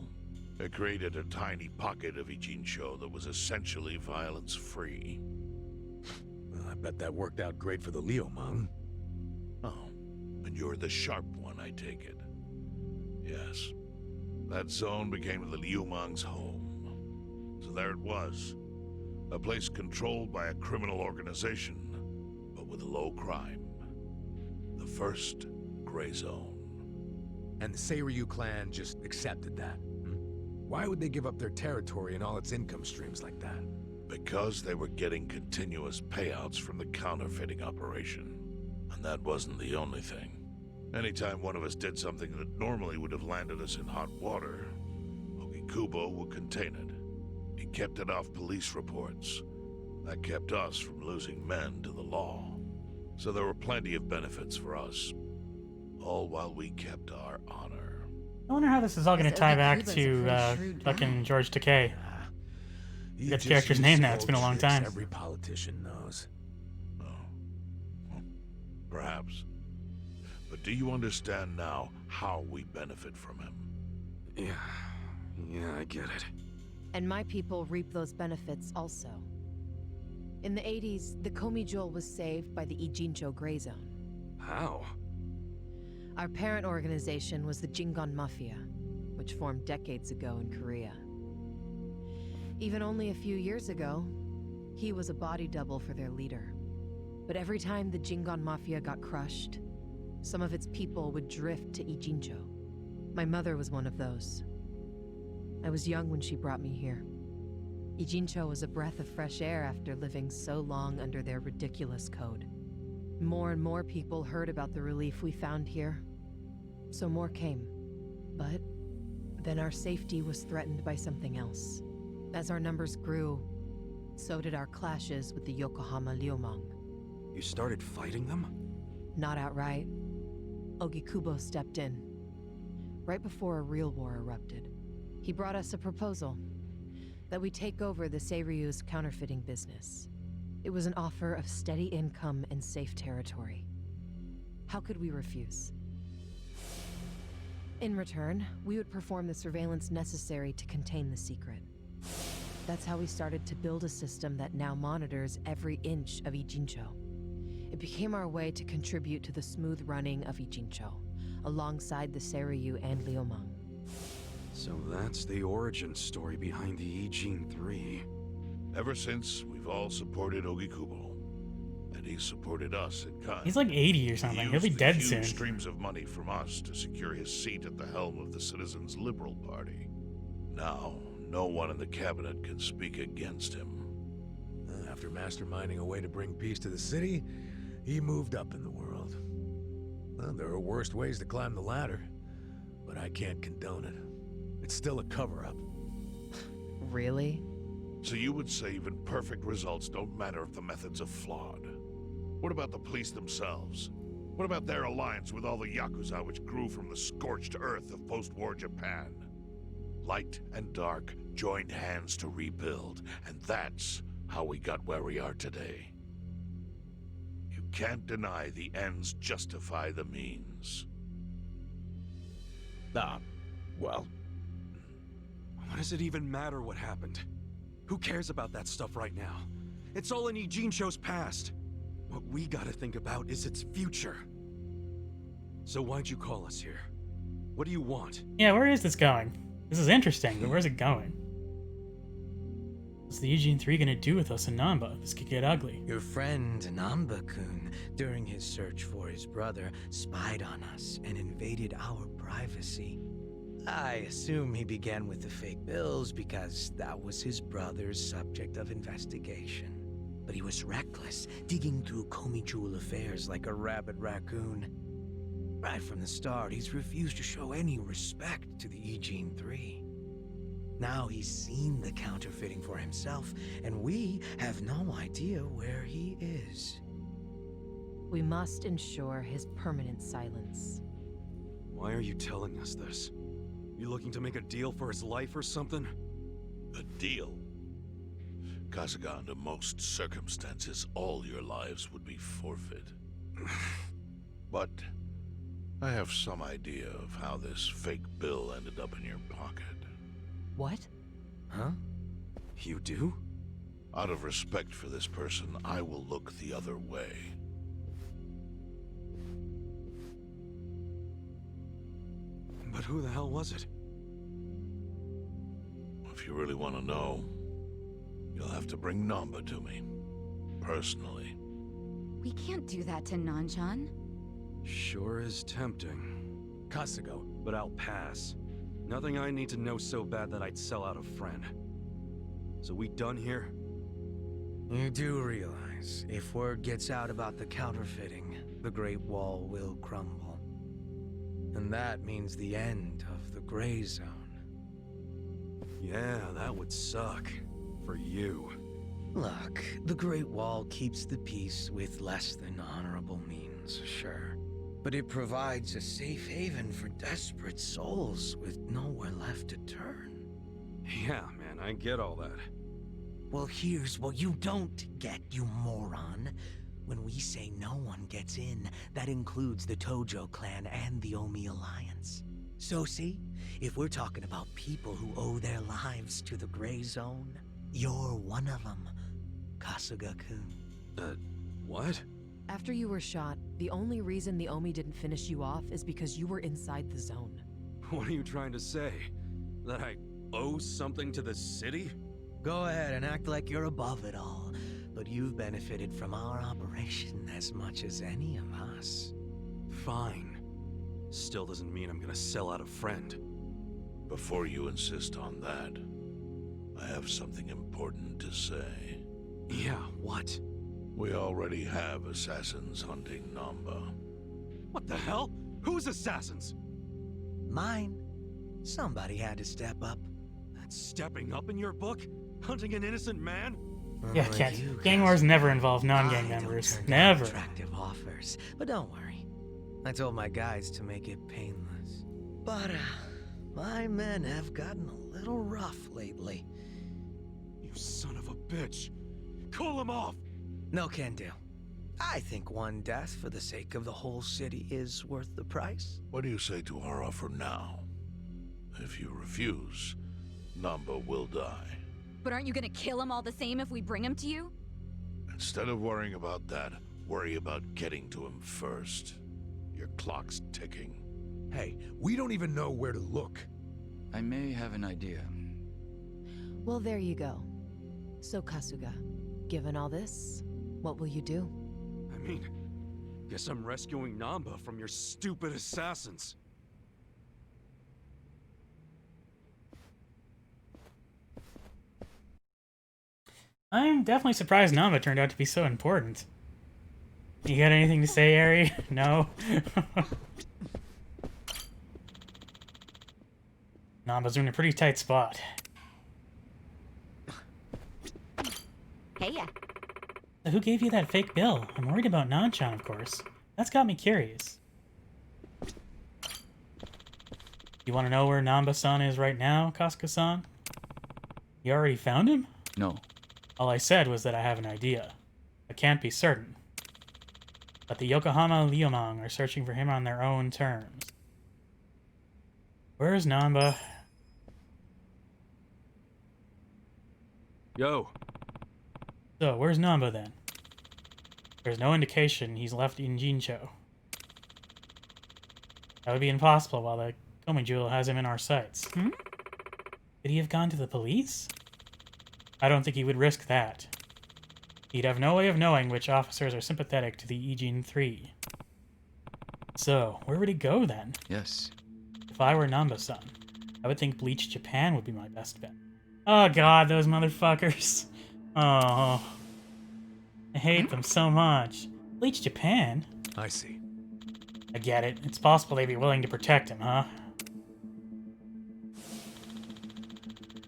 It created a tiny pocket of Ijincho that was essentially violence-free. Well, I bet that worked out great for the Liumang. Oh, and you're the sharp one, I take it. Yes. That zone became the Liumang's home. So there it was. A place controlled by a criminal organization, but with low crime. The first gray zone. And the Seiryu clan just accepted that. Why would they give up their territory and all its income streams like that? Because they were getting continuous payouts from the counterfeiting operation. And that wasn't the only thing. Anytime one of us did something that normally would have landed us in hot water, Okikubo would contain it. He kept it off police reports. That kept us from losing men to the law. So there were plenty of benefits for us. All while we kept our honor. I wonder how this is all going to This tie back Okikubo's a to pretty shrewd fucking guy. George Takei. He That just character's used name now, old it's been a long tricks time. Every politician knows. Oh. Well, perhaps. But do you understand now how we benefit from him? Yeah, I get it. And my people reap those benefits also. In the 80s, the Komi Jewel was saved by the Ijincho Gray Zone. How? Our parent organization was the Jingon Mafia, which formed decades ago in Korea. Even only a few years ago, he was a body double for their leader. But every time the Jingon Mafia got crushed, some of its people would drift to Ijincho. My mother was one of those. I was young when she brought me here. Ijincho was a breath of fresh air after living so long under their ridiculous code. More and more people heard about the relief we found here, so more came. But then our safety was threatened by something else. As our numbers grew, so did our clashes with the Yokohama Liumang. You started fighting them? Not outright. Okikubo stepped in, right before a real war erupted. He brought us a proposal, that we take over the Seiryu's counterfeiting business. It was an offer of steady income and safe territory. How could we refuse? In return, we would perform the surveillance necessary to contain the secret. That's how we started to build a system that now monitors every inch of Ijincho. It became our way to contribute to the smooth running of Ijincho, alongside the Seiryu and Liumang. So that's the origin story behind the Ijin 3. Ever since, we've all supported Okikubo. And he supported us in kind. He's like 80 or something. He'll be used the dead huge soon. streams of money from us to secure his seat at the helm of the Citizens' Liberal Party. Now, no one in the cabinet can speak against him. After masterminding a way to bring peace to the city, he moved up in the world. Well, there are worse ways to climb the ladder, but I can't condone it. It's still a cover-up. Really? So you would say even perfect results don't matter if the methods are flawed? What about the police themselves? What about their alliance with all the Yakuza which grew from the scorched earth of post-war Japan? Light and dark joined hands to rebuild, and that's how we got where we are today. You can't deny the ends justify the means. Well, What does it even matter what happened? Who cares about that stuff right now? It's all in Ijincho's past. What we gotta think about is its future. So why'd you call us here? What do you want? Yeah, where is this going? This is interesting, but where's it going? What's the Eugene 3 gonna do with us in Namba? This could get ugly. Your friend Namba-kun, during his search for his brother, spied on us and invaded our privacy. I assume he began with the fake bills because that was his brother's subject of investigation. But he was reckless, digging through Komijul affairs like a rabid raccoon. Right from the start, he's refused to show any respect to the Eugene 3. Now he's seen the counterfeiting for himself, and we have no idea where he is. We must ensure his permanent silence. Why are you telling us this? You looking to make a deal for his life or something? A deal? Kasuga, under most circumstances, all your lives would be forfeit. But I have some idea of how this fake bill ended up in your pocket. What? Huh? You do? Out of respect for this person, I will look the other way. But who the hell was it? If you really want to know, you'll have to bring Namba to me. Personally. We can't do that to Nanchan. Sure is tempting. Kasuga, But I'll pass. Nothing I need to know so bad that I'd sell out a friend. So we done here? You do realize, if word gets out about the counterfeiting, the Great Wall will crumble. And that means the end of the Gray Zone. Yeah, that would suck. For you. Look, the Great Wall keeps the peace with less than honorable means, sure. But it provides a safe haven for desperate souls with nowhere left to turn. Yeah, man, I get all that. Well, here's what you don't get, you moron. When we say no one gets in, that includes the Tojo clan and the Omi Alliance. So see, if we're talking about people who owe their lives to the Gray Zone, you're one of them, Kasuga-kun. What? After you were shot, the only reason the Omi didn't finish you off is because you were inside the zone. What are you trying to say? That I owe something to the city? Go ahead and act like you're above it all, but you've benefited from our operation as much as any of us. Fine. Still doesn't mean I'm gonna sell out a friend. Before you insist on that, I have something important to say. Yeah, what? We already have assassins hunting Namba. What the hell? Who's assassins? Mine. Somebody had to step up. That's stepping up in your book? Hunting an innocent man? Yeah, Unlike can't. you, Gang wars Kasuga, never involve non-gang I don't members. turn down Never. attractive offers, but don't worry. I told my guys to make it painless. But my men have gotten a little rough lately. You son of a bitch. Call him off! No can do. I think one death for the sake of the whole city is worth the price. What do you say to our offer now? If you refuse, Namba will die. But aren't you gonna kill him all the same if we bring him to you? Instead of worrying about that, worry about getting to him first. Your clock's ticking. hey, we don't even know where to look. I may have an idea. Well, there you go. So, Kasuga, given all this, what will you do? I mean, guess I'm rescuing Namba from your stupid assassins. I'm definitely surprised Namba turned out to be so important. You got anything to say, Ari? No? Namba's in a pretty tight spot. Hey, yeah. So who gave you that fake bill? I'm worried about Nanchan, of course. That's got me curious. You want to know where Namba-san is right now, Kasuga-san? You already found him? No. All I said was that I have an idea. I can't be certain. But the Yokohama Liumang are searching for him on their own terms. Where's Namba? Yo, So, where's Namba then? There's no indication he's left in Jincho. That would be impossible while the Komijul has him in our sights. Could he have gone to the police? I don't think he would risk that. He'd have no way of knowing which officers are sympathetic to the Ijin 3. So, where would he go then? Yes. If I were Namba-san, I would think Bleach Japan would be my best bet. Oh god, those motherfuckers. Oh. I hate them so much. Bleach Japan? I see. I get it. It's possible they'd be willing to protect him, huh?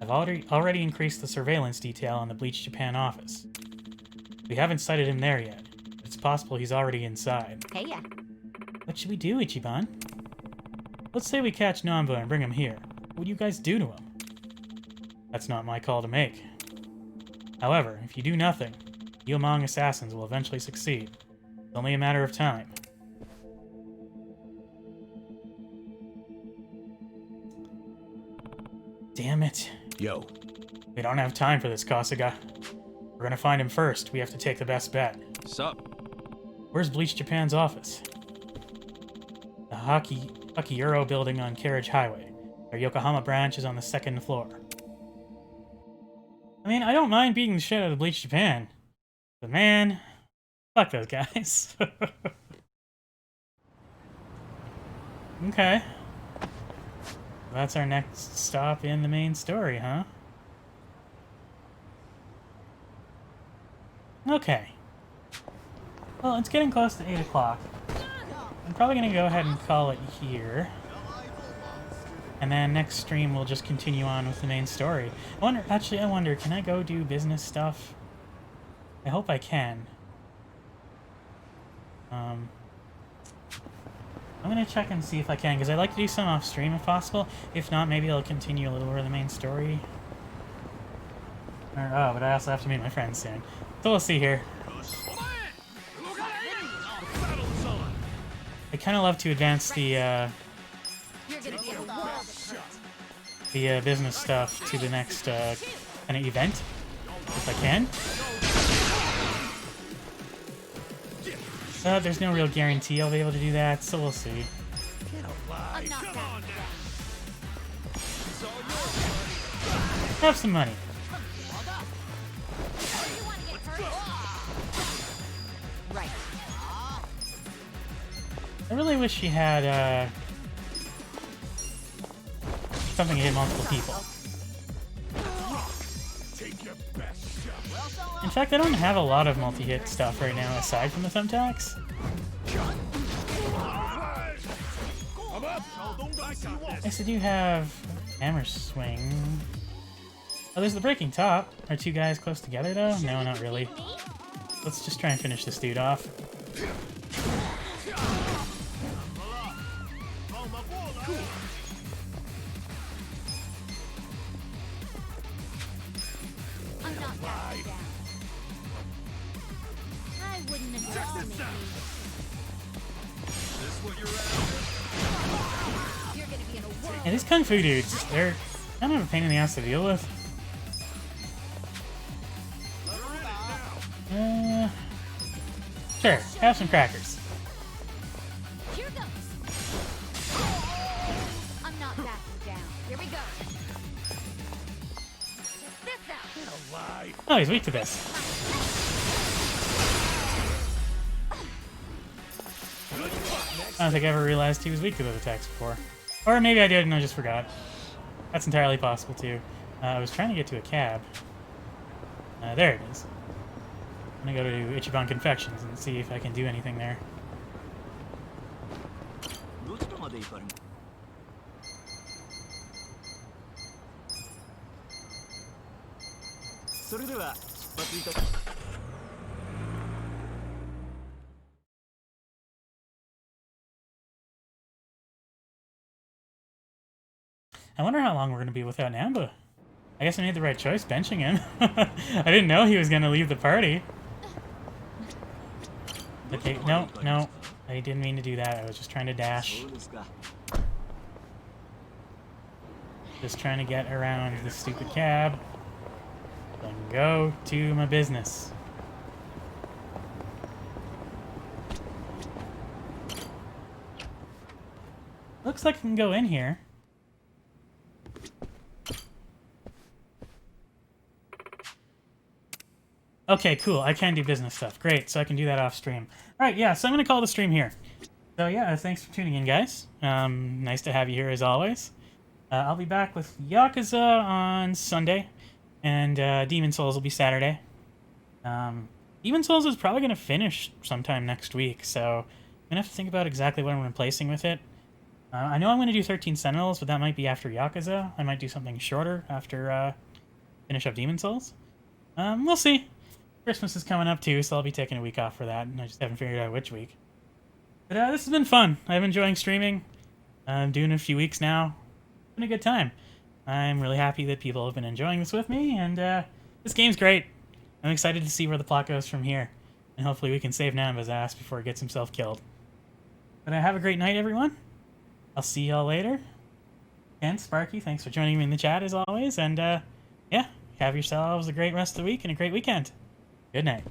I've already increased the surveillance detail on the Bleach Japan office. We haven't sighted him there yet, but it's possible he's already inside. Hey, yeah. What should we do, Ichiban? Let's say we catch Namba and bring him here. What would you guys do to him? That's not my call to make. However, if you do nothing, Yomong assassins will eventually succeed. It's only a matter of time. Damn it. Yo. We don't have time for this, Kasuga. We're gonna find him first. We have to take the best bet. Sup? Where's Bleach Japan's office? The Hakiyuro building on Carriage Highway. Their Yokohama branch is on the 2nd floor. I mean, I don't mind beating the shit out of Bleach Japan. But man, fuck those guys. Okay. That's our next stop in the main story, huh? Okay. Well, it's getting close to 8 o'clock. I'm probably going to go ahead and call it here. And then next stream we'll just continue on with the main story. I wonder, can I go do business stuff? I hope I can. I'm going to check and see if I can, because I'd like to do some off stream if possible. If not, maybe I'll continue a little over the main story. Oh, but I also have to meet my friends soon. So we'll see here. I kind of love to advance the business stuff to the next kind of event, if I can. There's no real guarantee I'll be able to do that, so we'll see. Have some money. Right. I really wish she had something to hit multiple people. In fact, I don't have a lot of multi-hit stuff right now aside from the thumbtacks. Yes, I do have hammer swing. Oh, there's the breaking top. Are two guys close together though? No, not really. Let's just try and finish this dude off. I'm not backing down. I wouldn't underestimate me. You're gonna be in a world. Yeah, these kung fu dudes, they're kind of a pain in the ass to deal with. Sure, have some crackers. Here goes. I'm not backing down. Here we go. Check this out. Oh, he's weak to this. I don't think I ever realized he was weak to those attacks before. Or maybe I did and I just forgot. That's entirely possible too. I was trying to get to a cab. There it is. I'm gonna go to Ichiban Confections and see if I can do anything there. I wonder how long we're going to be without Namba. I guess I made the right choice benching him. I didn't know he was going to leave the party. Okay, no. I didn't mean to do that. I was just trying to dash. Just trying to get around this stupid cab. Then go to my business. Looks like I can go in here. Okay, cool. I can do business stuff. Great, so I can do that off stream. All right, yeah, so I'm going to call the stream here. So yeah, thanks for tuning in, guys. Nice to have you here as always. I'll be back with Yakuza on Sunday, and Demon Souls will be Saturday. Demon Souls is probably going to finish sometime next week, so I'm going to have to think about exactly what I'm replacing with it. I know I'm going to do 13 Sentinels, but that might be after Yakuza. I might do something shorter after finish up Demon Souls. We'll see. Christmas is coming up too, so I'll be taking a week off for that, and I just haven't figured out which week. But this has been fun. I've been enjoying streaming. I'm doing it a few weeks now. It's been a good time. I'm really happy that people have been enjoying this with me, and this game's great. I'm excited to see where the plot goes from here, and hopefully we can save Namba's ass before he gets himself killed. But have a great night, everyone. I'll see y'all later. And Sparky, thanks for joining me in the chat as always, and yeah, have yourselves a great rest of the week and a great weekend. Good night.